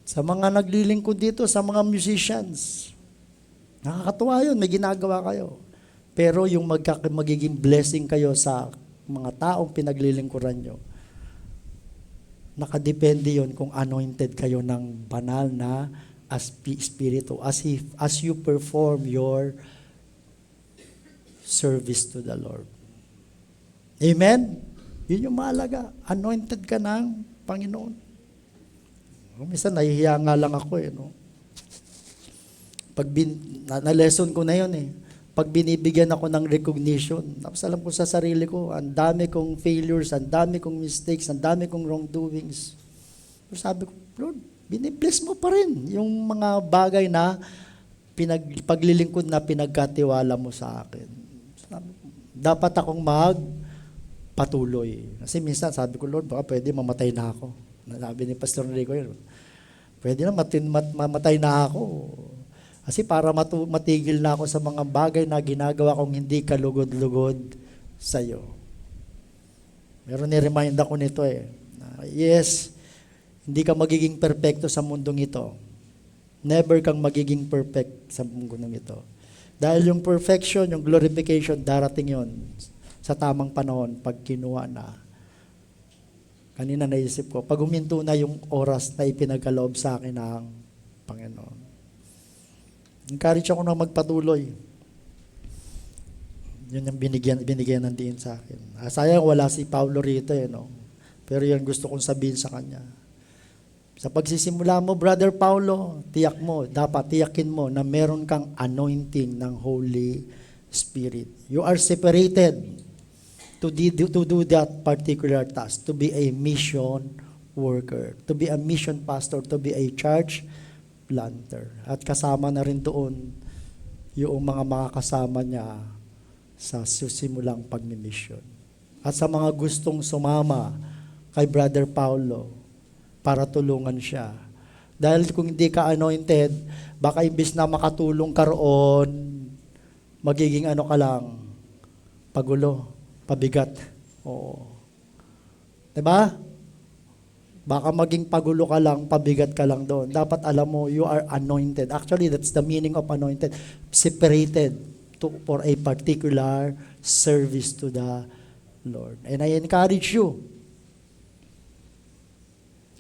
A: Sa mga naglilingkod dito, sa mga musicians, nakakatuwa yun, may ginagawa kayo. Pero yung magiging blessing kayo sa mga taong pinaglilingkuran nyo, nakadepende yun kung anointed kayo ng banal na Espiritu as you perform your service to the Lord. Amen? Yun yung mahalaga. Anointed ka ng Panginoon. Minsan nahihiya nga lang ako no? Na-lesson ko na yun Pag binibigyan ako ng recognition, tapos alam ko sa sarili ko, ang dami kong failures, ang dami kong mistakes, ang dami kong wrongdoings. Pero sabi ko, Lord, binibless mo pa rin yung mga bagay na paglilingkod na pinagkatiwala mo sa akin. Sabi ko, dapat akong magpatuloy. Kasi minsan sabi ko, Lord, baka pwede mamatay na ako. Sabi ni Pastor Enrico yun, pwede na mamatay na ako. Kasi para matigil na ako sa mga bagay na ginagawa kong hindi kalugod-lugod sa iyo. Meron ni-remind ako nito yes, hindi ka magiging perfecto sa mundong ito. Never kang magiging perfect sa mundong ito. Dahil yung perfection, yung glorification, darating yon sa tamang panahon pag kinuha na. Kanina naisip ko, pag huminto na yung oras na ipinagkaloob sa akin ng Panginoon. Encourage ako na magpatuloy. Yun yung binigyan ng diin sa akin. Sayang wala si Paulo rito no? Pero yan gusto kong sabihin sa kanya. Sa pagsisimula mo, Brother Paulo, dapat tiyakin mo na meron kang anointing ng Holy Spirit. You are separated to do that particular task, to be a mission worker, to be a mission pastor, to be a church planter. At kasama na rin doon yung mga makakasama niya sa susimulang pagmimisyon. At sa mga gustong sumama kay Brother Paulo para tulungan siya. Dahil kung hindi ka anointed, baka imbis na makatulong ka roon, magiging ka lang, pagulo, pabigat. Oo. Diba? Baka maging pagulo ka lang, pabigat ka lang doon. Dapat alam mo, you are anointed. Actually, that's the meaning of anointed. Separated for a particular service to the Lord. And I encourage you,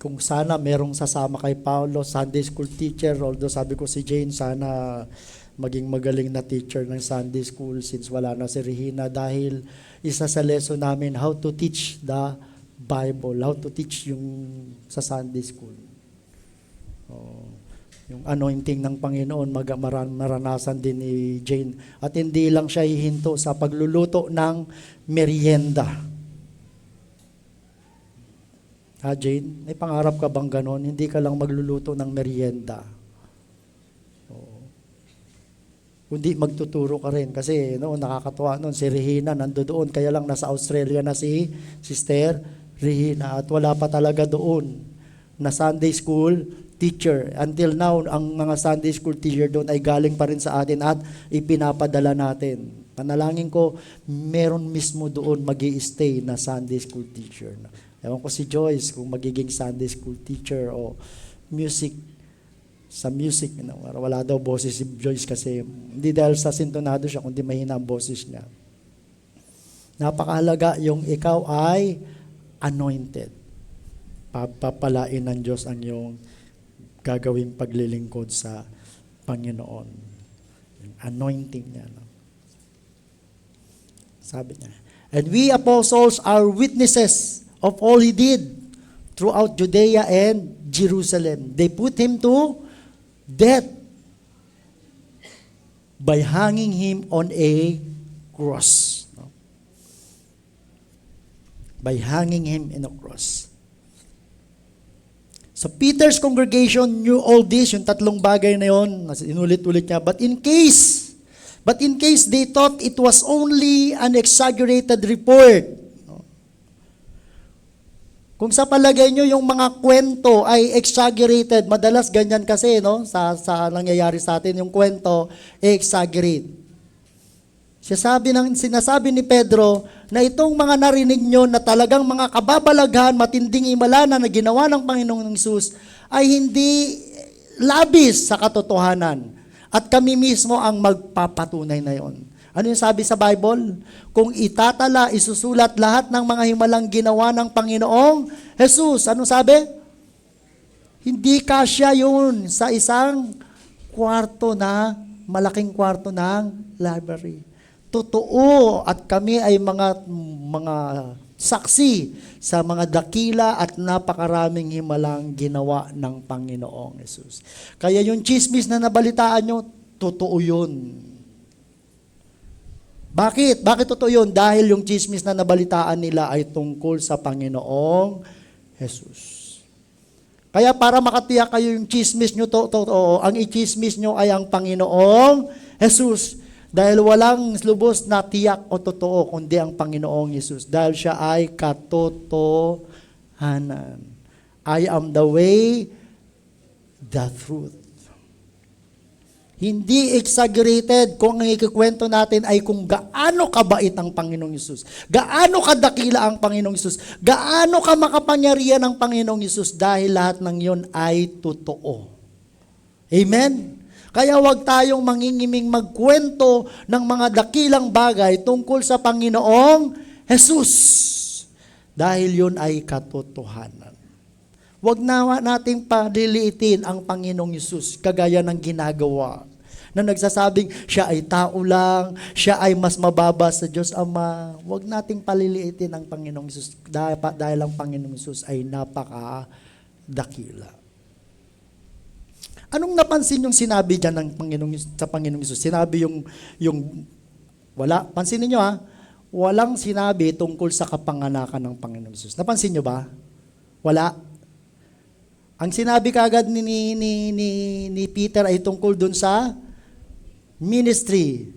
A: kung sana merong sasama kay Paulo, Sunday school teacher, although sabi ko si Jane, sana maging magaling na teacher ng Sunday school since wala na si Regina, dahil isa sa lesson namin, how to teach the Bible, how to teach yung sa Sunday school. Yung anointing ng Panginoon, maranasan din ni Jane. At hindi lang siya hihinto sa pagluluto ng merienda. Jane, may pangarap ka bang ganon? Hindi ka lang magluluto ng merienda. Kundi magtuturo ka rin. Kasi nakakatuwa noon, si Regina nandoon, kaya lang nasa Australia na si Sister Regina, at wala pa talaga doon na Sunday school teacher. Until now, ang mga Sunday school teacher doon ay galing pa rin sa atin at ipinapadala natin. Panalangin ko, meron mismo doon mag-i-stay na Sunday school teacher. Ewan ko si Joyce kung magiging Sunday school teacher o music. Sa music, wala daw boses si Joyce kasi hindi dahil sa sintonado siya, kundi mahina ang boses niya. Napakahalaga yung ikaw ay anointed. Papalain ng Diyos ang iyong gagawing paglilingkod sa Panginoon. Yung anointing niya. Sabi niya, and we apostles are witnesses of all He did throughout Judea and Jerusalem. They put Him to death by hanging Him on a cross. By hanging Him in a cross. So Peter's congregation knew all this, yung tatlong bagay na yun, inulit-ulit niya, but in case they thought it was only an exaggerated report, Kung sa palagay nyo yung mga kwento ay exaggerated, madalas ganyan kasi, no? Sa nangyayari sa atin, yung kwento, exaggerate. Sinasabi ni Pedro na itong mga narinig nyo na talagang mga kababalaghan, matinding himala na ginawa ng Panginoong Hesus ay hindi labis sa katotohanan. At kami mismo ang magpapatunay na yon. Ano yung sabi sa Bible? Kung itatala, isusulat lahat ng mga himalang ginawa ng Panginoong Hesus. Anong sabi? Hindi kasya yun sa isang kwarto na, malaking kwarto ng library. Totoo at kami ay mga saksi sa mga dakila at napakaraming himalang ginawa ng Panginoong Hesus. Kaya yung chismis na nabalitaan nyo, totoo yun. Bakit? Bakit totoo yun? Dahil yung chismis na nabalitaan nila ay tungkol sa Panginoong Hesus. Kaya para makatiyak kayo yung chismis nyo, totoo, ang i-chismis nyo ay ang Panginoong Hesus. Dahil walang lubos na tiyak o totoo, kundi ang Panginoong Hesus. Dahil siya ay katotohanan. I am the way, the truth. Hindi exaggerated kung ang ikikwento natin ay kung gaano kabait ang Panginoong Hesus. Gaano kadakila ang Panginoong Hesus. Gaano ka makapangyarihan ang Panginoong Hesus dahil lahat ng yon ay totoo. Amen? Kaya huwag tayong mangingiming magkwento ng mga dakilang bagay tungkol sa Panginoong Hesus. Dahil yon ay katotohanan. Huwag na nating paliliitin ang Panginoong Hesus kagaya ng ginagawa na nagsasabing siya ay tao lang, siya ay mas mababa sa Diyos Ama. Huwag nating paliliitin ang Panginoong Hesus dahil ang Panginoong Hesus ay napakadakila. Anong napansin yung sinabi dyan ng sa Panginoong Hesus? Sinabi wala, pansinin nyo walang sinabi tungkol sa kapanganakan ng Panginoong Hesus. Napansin nyo ba? Wala. Ang sinabi kaagad ni Peter ay tungkol dun sa ministry.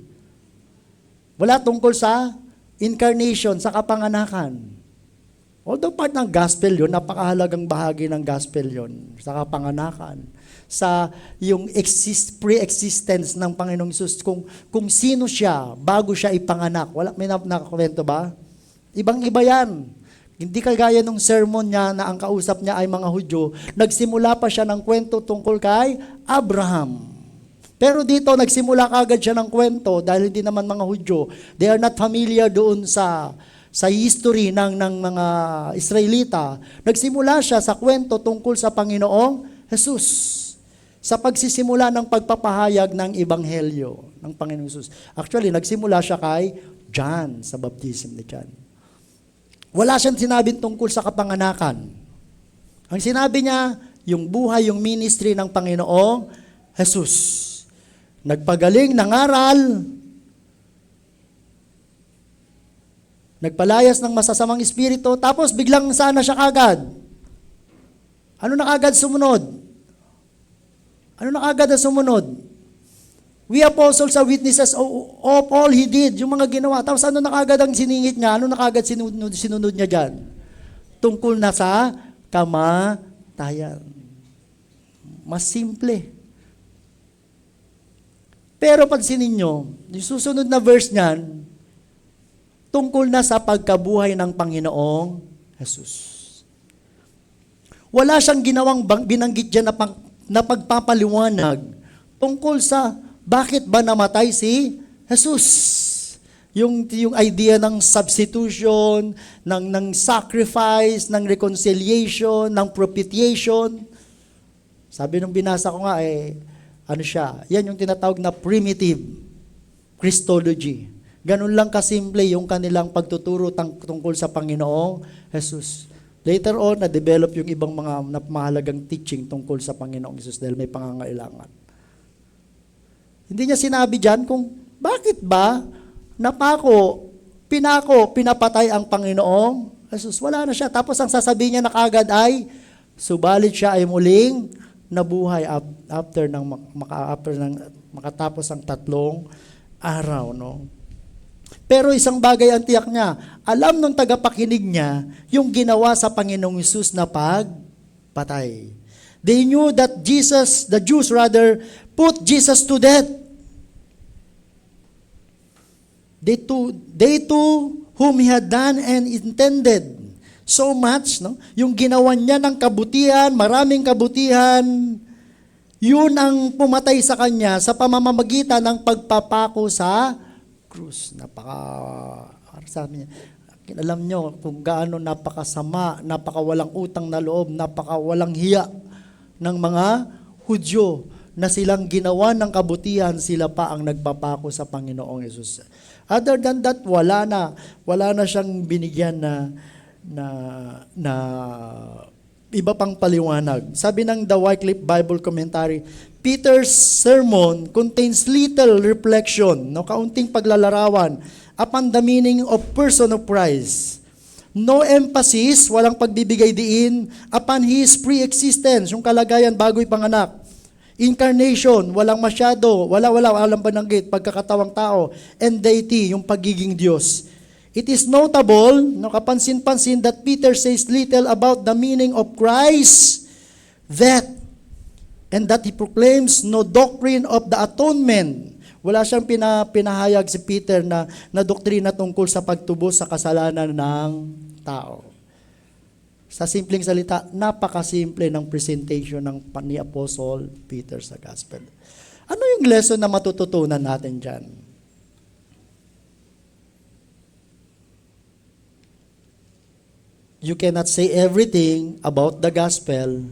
A: Wala tungkol sa incarnation, sa kapanganakan. Although part ng gospel yun, napakahalagang bahagi ng gospel yun, sa kapanganakan. Sa yung pre-existence ng Panginoong Hesus, kung sino siya bago siya ipanganak. May nakakwento ba? Ibang-iba yan. Hindi kagaya nung sermon niya na ang kausap niya ay mga Hudyo, nagsimula pa siya ng kwento tungkol kay Abraham. Pero dito, nagsimula kagad siya ng kwento dahil hindi naman mga Hudyo. They are not familiar doon sa history ng mga Israelita. Nagsimula siya sa kwento tungkol sa Panginoong Hesus. Sa pagsisimula ng pagpapahayag ng Ebanghelyo ng Panginoong Hesus. Actually, nagsimula siya kay John, sa baptism ni John. Wala siyang sinabing tungkol sa kapanganakan. Ang sinabi niya, yung buhay, yung ministry ng Panginoong Hesus. Nagpagaling, nangaral, nagpalayas ng masasamang espiritu, tapos biglang sana siya kagad. Ano na kagad sumunod? Ano na kagad ang sumunod? We apostles are witnesses of all he did, yung mga ginawa. Tapos ano na kagad ang siningit niya? Ano na kagad sinunod niya dyan? Tungkol na sa kamatayan. Mas simple. Pero pansinin nyo, yung susunod na verse niyan, tungkol na sa pagkabuhay ng Panginoong Hesus. Wala siyang ginawang binanggit dyan na pagpapaliwanag tungkol sa bakit ba namatay si Jesus? Yung idea ng substitution, ng sacrifice, ng reconciliation, ng propitiation. Sabi nung binasa ko nga ano siya? Yan yung tinatawag na primitive Christology. Ganun lang kasimple yung kanilang pagtuturo tungkol sa Panginoong Jesus. Later on, na-develop yung ibang mga mahalagang teaching tungkol sa Panginoong Jesus dahil may pangangailangan. Hindi niya sinabi dyan kung bakit ba pinapatay ang Panginoong Jesus. Wala na siya. Tapos ang sasabihin niya na kagad ay, subalit siya ay muling nabuhay after makatapos ang 3 araw. No? Pero isang bagay ang tiyak niya, alam ng tagapakinig niya yung ginawa sa Panginoong Hesus na pagpatay. They knew that the Jews rather, put Jesus to death. They too whom he had done and intended so much, no? Yung ginawa niya ng kabutihan, maraming kabutihan, yun ang pumatay sa kanya sa pamamagitan ng pagpapako sa krus. Sabi niya, alam nyo kung gaano napakasama, napakawalang utang na loob, napakawalang hiya ng mga Hudyo na silang ginawa ng kabutihan, sila pa ang nagpapako sa Panginoong Hesus. Other than that, wala na siyang binigyan na iba pang paliwanag. Sabi ng The Wycliffe Bible Commentary, Peter's sermon contains little reflection, kaunting paglalarawan upon the meaning of person of Christ. No emphasis, walang pagbibigay diin upon his pre-existence, yung kalagayan bago ipanganak. Incarnation, walang bananggit, pagkakatawang tao, and deity, yung pagiging Diyos. It is notable, kapansin-pansin, that Peter says little about the meaning of Christ's death, and that he proclaims no doctrine of the atonement. Wala siyang pinahayag si Peter na doktrina tungkol sa pagtubos sa kasalanan ng tao. Sa simpleng salita, napakasimple ng presentation ni Apostle Peter sa Gospel. Ano yung lesson na matututunan natin dyan? You cannot say everything about the Gospel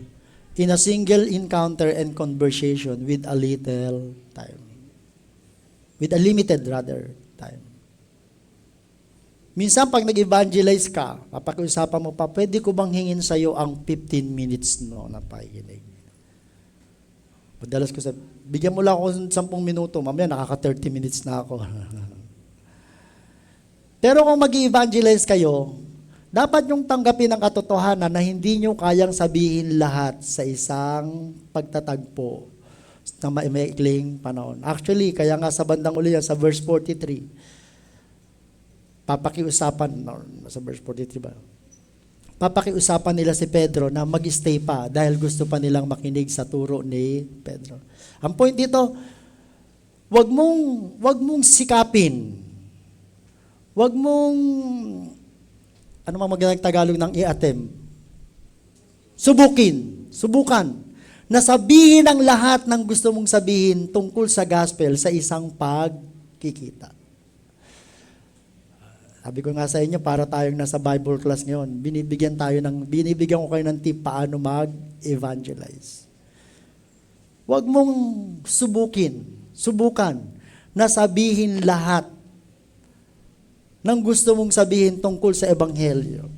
A: in a single encounter and conversation with a little time. With a limited time. Minsan pag nag-evangelize ka, papakiusapan mo pa, pwede ko bang hingin sa'yo ang 15 minutes na pakikinig? Madalas ko bigyan mo lang ako 10 minuto, mamaya nakaka 30 minutes na ako. Pero kung mag-evangelize kayo, dapat yung tanggapin ang katotohanan na hindi nyo kayang sabihin lahat sa isang pagtatagpo na maikling panahon. Actually, kaya nga sa bandang uli yan, sa verse 43, sa verse 43 ba? Papakiusapan nila si Pedro na mag-stay pa dahil gusto pa nilang makinig sa turo ni Pedro. Ang point dito, wag mong sikapin. Wag mong ano mang magandang Tagalog ng i-attempt? Subukan. Na sabihin ang lahat ng gusto mong sabihin tungkol sa gospel sa isang pagkikita. Sabi ko nga sa inyo, para tayong nasa Bible class ngayon, binibigyan ko kayo ng tip paano mag-evangelize. Huwag mong subukan na sabihin lahat ng gusto mong sabihin tungkol sa Ebanghelyo.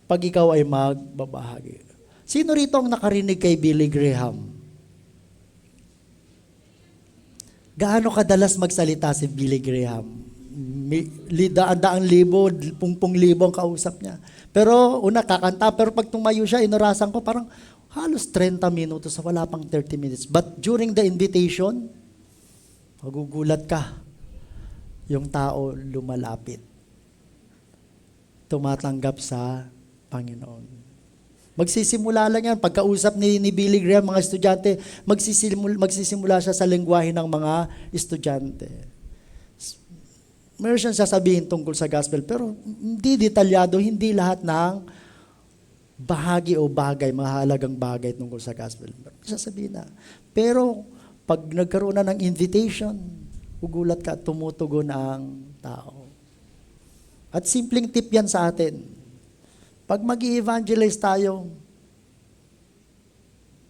A: Pag ikaw ay magbabahagi. Sino rito ang nakarinig kay Billy Graham? Gaano kadalas magsalita si Billy Graham? Daan-daang libo, pungpung libo ang kausap niya. Pero una kakanta, pero pag tumayo siya, inurasan ko, parang halos 30 minutos, wala pang 30 minutes. But during the invitation, magugulat ka. Yung tao lumalapit. Tumatanggap sa Panginoon. Magsisimula lang yan. Pagkausap ni Billy Graham, mga estudyante, magsisimula siya sa lengguwahe ng mga estudyante. Meron siyang sasabihin tungkol sa gospel, pero hindi detalyado, hindi lahat ng bahagi o bagay, mahalagang bagay tungkol sa gospel. Sasabihin na. Pero pag nagkaroon na ng invitation, ugulat ka at tumutugon ang tao. At simpleng tip yan sa atin. Pag mag-i-evangelize tayo,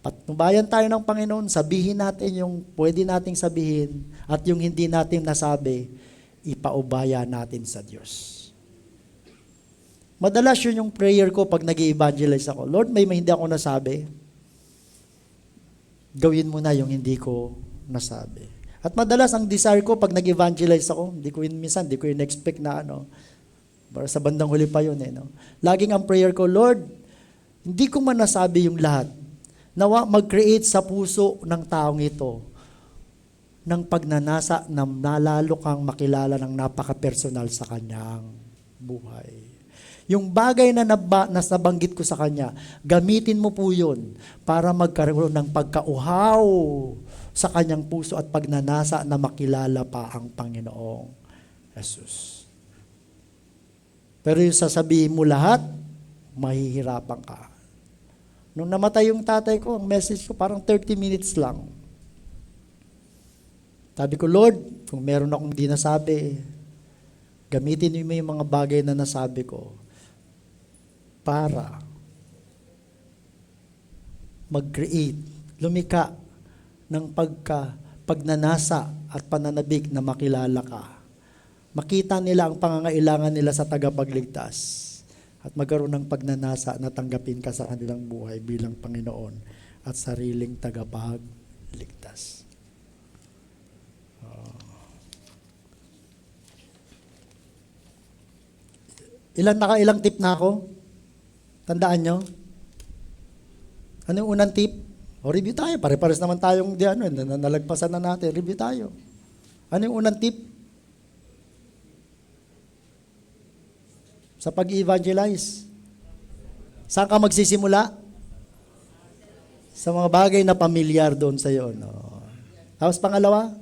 A: patnubayan tayo ng Panginoon, sabihin natin yung pwede nating sabihin at yung hindi natin nasabi, ipaubaya natin sa Diyos. Madalas yun yung prayer ko pag nag-i-evangelize ako. Lord, may hindi ako nasabi. Gawin mo na yung hindi ko nasabi. At madalas ang desire ko pag nag-evangelize ako, hindi ko in-expect na para sa bandang huli pa yun Laging ang prayer ko, Lord, hindi ko man nasabi yung lahat. Nawa mag-create sa puso ng taong ito ng pagnanasa na nalalo kang makilala ng napaka-personal sa kanyang buhay. Yung bagay na nasabanggit ko sa kanya, gamitin mo po yun para magkaroon ng pagkauhaw sa kanyang puso at pagnanasa na makilala pa ang Panginoong Jesus. Pero yung sasabihin mo lahat, mahihirapan ka. Nung namatay yung tatay ko, ang message ko parang 30 minutes lang. Sabi ko, Lord, kung meron akong di nasabi, gamitin mo yung mga bagay na nasabi ko para mag-create, lumika ng pagnanasa at pananabik na makilala ka. Makita nila ang pangangailangan nila sa tagapagligtas at magkaroon ng pagnanasa na tanggapin ka sa kanilang buhay bilang Panginoon at sariling tagapagligtas. Ilang tip na ako? Tandaan nyo? Ano yung unang tip? O review tayo. Pare-pares naman tayong nalagpasan na natin. Review tayo. Ano yung unang tip? Sa pag-evangelize. Saan ka magsisimula? Sa mga bagay na pamilyar doon sa iyo. No? Tapos pangalawa?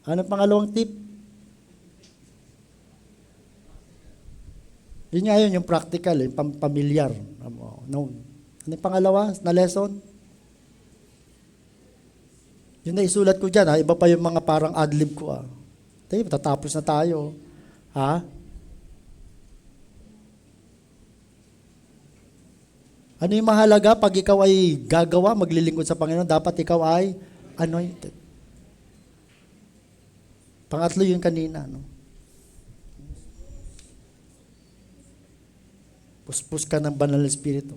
A: Ano pangalawang tip? Yun nga yun, yung practical, yung pamilyar. No. Ano yung pangalawa na lesson? Yun na isulat ko dyan, ha? Iba pa yung mga parang adlib ko. Tayo, tatapos na tayo. Ha? Ano yung mahalaga pag ikaw ay gagawa, maglilingkod sa Panginoon, dapat ikaw ay anointed. Pangatlo yun kanina, no? Puspos ka ng banal na Espiritu.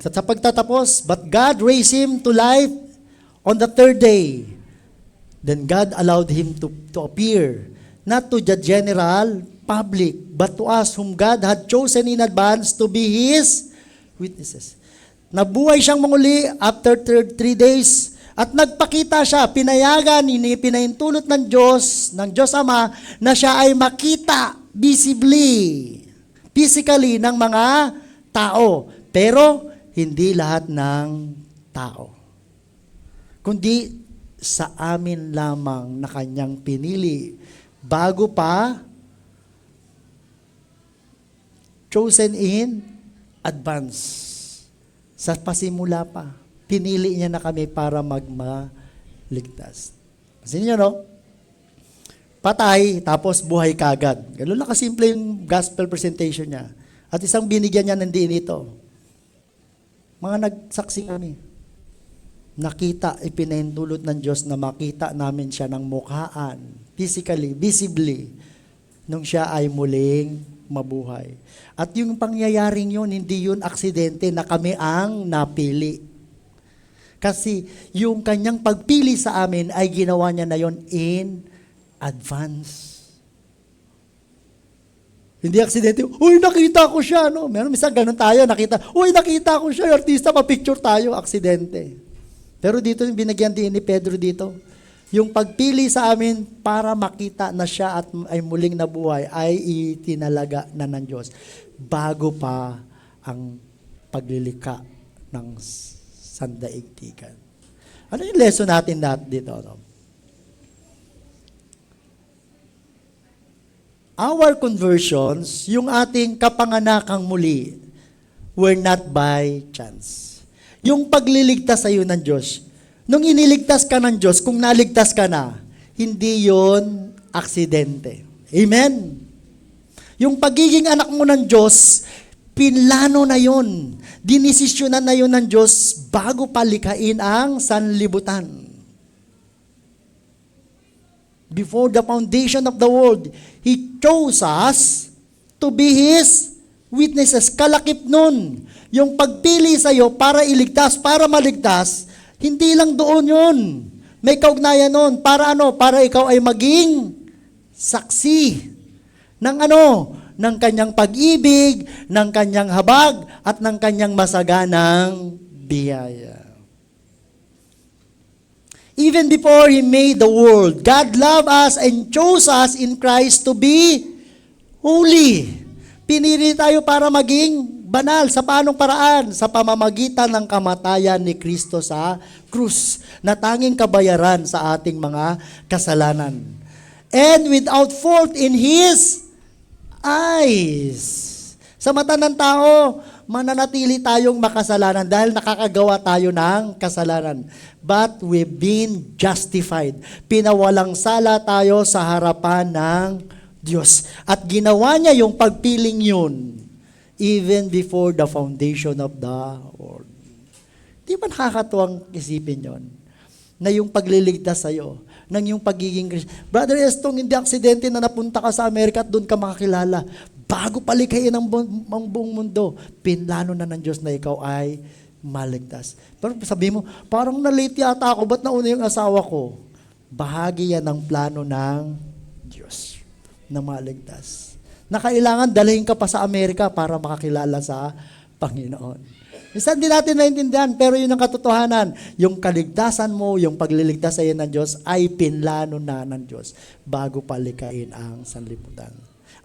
A: Sa pagtatapos, but God raised him to life on the third day. Then God allowed him to appear, not to the general public, but to us whom God had chosen in advance to be His witnesses. Nabuhay siyang muli after 3 days at nagpakita siya, pinayagan, pinahintulot ng Diyos Ama, na siya ay makita visibly, physically ng mga tao. Pero hindi lahat ng tao. Kundi sa amin lamang na kanyang pinili. Bago pa, chosen in advance. Sa pasimula pa. Pinili niya na kami para magmaligtas. Kasi niyo, no? Patay, tapos buhay kagad. Ganun lang kasimple yung gospel presentation niya. At isang binigyan niya ng diin ito. Mga nagsaksi kami. Nakita, ipinahintulot ng Diyos na makita namin siya ng mukhaan, physically, visibly, nung siya ay muling mabuhay. At yung pangyayaring yun, hindi yun aksidente na kami ang napili. Kasi yung kanyang pagpili sa amin ay ginawa niya na yon in advance. Hindi aksidente, uy, nakita ko siya. No? Meron minsan ganun tayo, nakita ko siya, artista, pa-picture tayo, aksidente. Pero dito, binagyan din ni Pedro dito, yung pagpili sa amin para makita na siya at ay muling nabuhay ay itinalaga na ng Diyos bago pa ang paglilika ng sandaigdigan. Ano yung lesson natin dito? No? Our conversions, yung ating kapanganakang muli, were not by chance. Yung pagliligtas sa iyo ng Diyos, nung iniligtas ka ng Diyos, kung naligtas ka na, hindi yon aksidente. Amen? Yung pagiging anak mo ng Diyos, pinlano na yon. Dinesisyonan na yon ng Diyos bago palikain ang sanlibutan. Before the foundation of the world, He chose us to be His witnesses. Kalakip nun. Yung pagpili sa iyo para iligtas, para maligtas, hindi lang doon yun. May kaugnayan nun. Para ano? Para ikaw ay maging saksi ng ano? ng kanyang pag-ibig, ng kanyang habag, at ng kanyang masaganang biyaya. Even before He made the world, God loved us and chose us in Christ to be holy. Pinili tayo para maging banal. Sa paanong paraan? Sa pamamagitan ng kamatayan ni Kristo sa krus, na tanging kabayaran sa ating mga kasalanan. And without fault in His eyes. Sa mata ng tao, mananatili tayong makasalanan dahil nakakagawa tayo ng kasalanan. But we've been justified. Pinawalang sala tayo sa harapan ng Diyos. At ginawa niya yung pagpiling yun even before the foundation of the world. Di ba nakakatuwang isipin yon? Na yung pagliligtas sa'yo, ng yung pagiging Christian. Brother Estong, hindi aksidente na napunta ka sa Amerika at doon ka makakilala. Bago palikhayin ang buong mundo, pinlano na ng Diyos na ikaw ay maligtas. Pero sabi mo, parang na-late yata ako, ba't nauna yung asawa ko? Bahagi yan ng plano ng Diyos na maligtas. Na kailangan dalhin ka pa sa Amerika para makakilala sa Panginoon. Minsan din natin naintindihan, pero yun ang katotohanan. Yung kaligtasan mo, yung pagliligtas sa iyo ng Diyos, ay pinlano na ng Diyos bago palikain ang sanlibutan.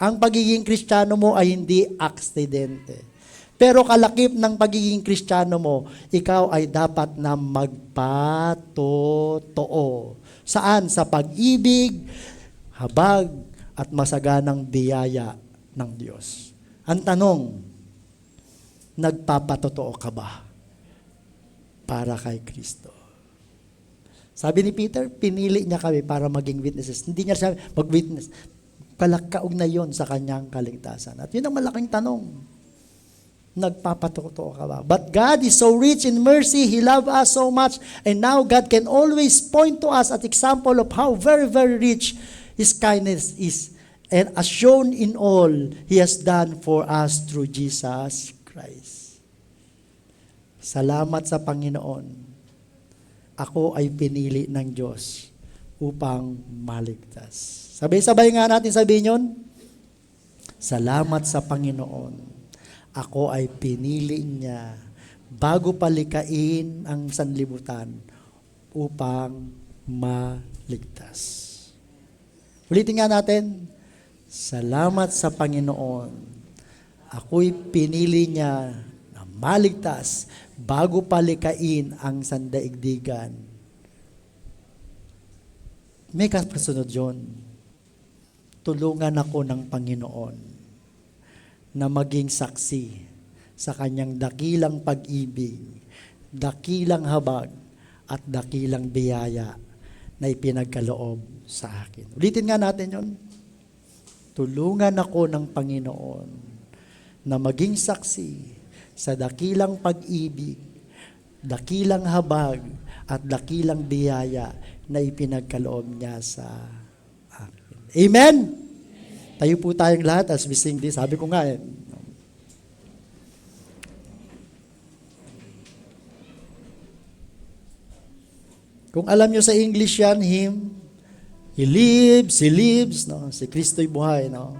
A: Ang pagiging Kristiyano mo ay hindi aksidente. Pero kalakip ng pagiging Kristiyano mo, ikaw ay dapat na magpatotoo. Saan? Sa pag-ibig, habag, at masaganang biyaya ng Diyos. Ang tanong, nagpapatotoo ka ba para kay Kristo? Sabi ni Peter, pinili niya kami para maging witnesses. Hindi niya sabi, mag-witness. Kalakaog na yon sa kanyang kaligtasan. At yun ang malaking tanong. Nagpapatotoo ka ba? But God is so rich in mercy, He loved us so much, and now God can always point to us an example of how very, very rich His kindness is, and as shown in all He has done for us through Jesus Christ. Salamat sa Panginoon. Ako ay pinili ng Diyos upang maligtas. Sabay-sabay nga natin sabihin yun. Salamat sa Panginoon. Ako ay pinili niya bago palikain ang sanlibutan upang maligtas. Ulitin nga natin, salamat sa Panginoon. Ako'y pinili niya na maligtas bago palikain ang sandaigdigan. May kasunod yun. Tulungan ako ng Panginoon na maging saksi sa kanyang dakilang pag-ibig, dakilang habag, at dakilang biyaya na ipinagkaloob sa akin. Ulitin nga natin yon. Tulungan ako ng Panginoon na maging saksi sa dakilang pag-ibig, dakilang habag, at dakilang biyaya na ipinagkaloob niya sa akin. Amen? Tayo po tayong lahat as we sing this. Sabi ko nga kung alam nyo sa English yan, hymn, He lives, no? Si Kristo'y buhay, no?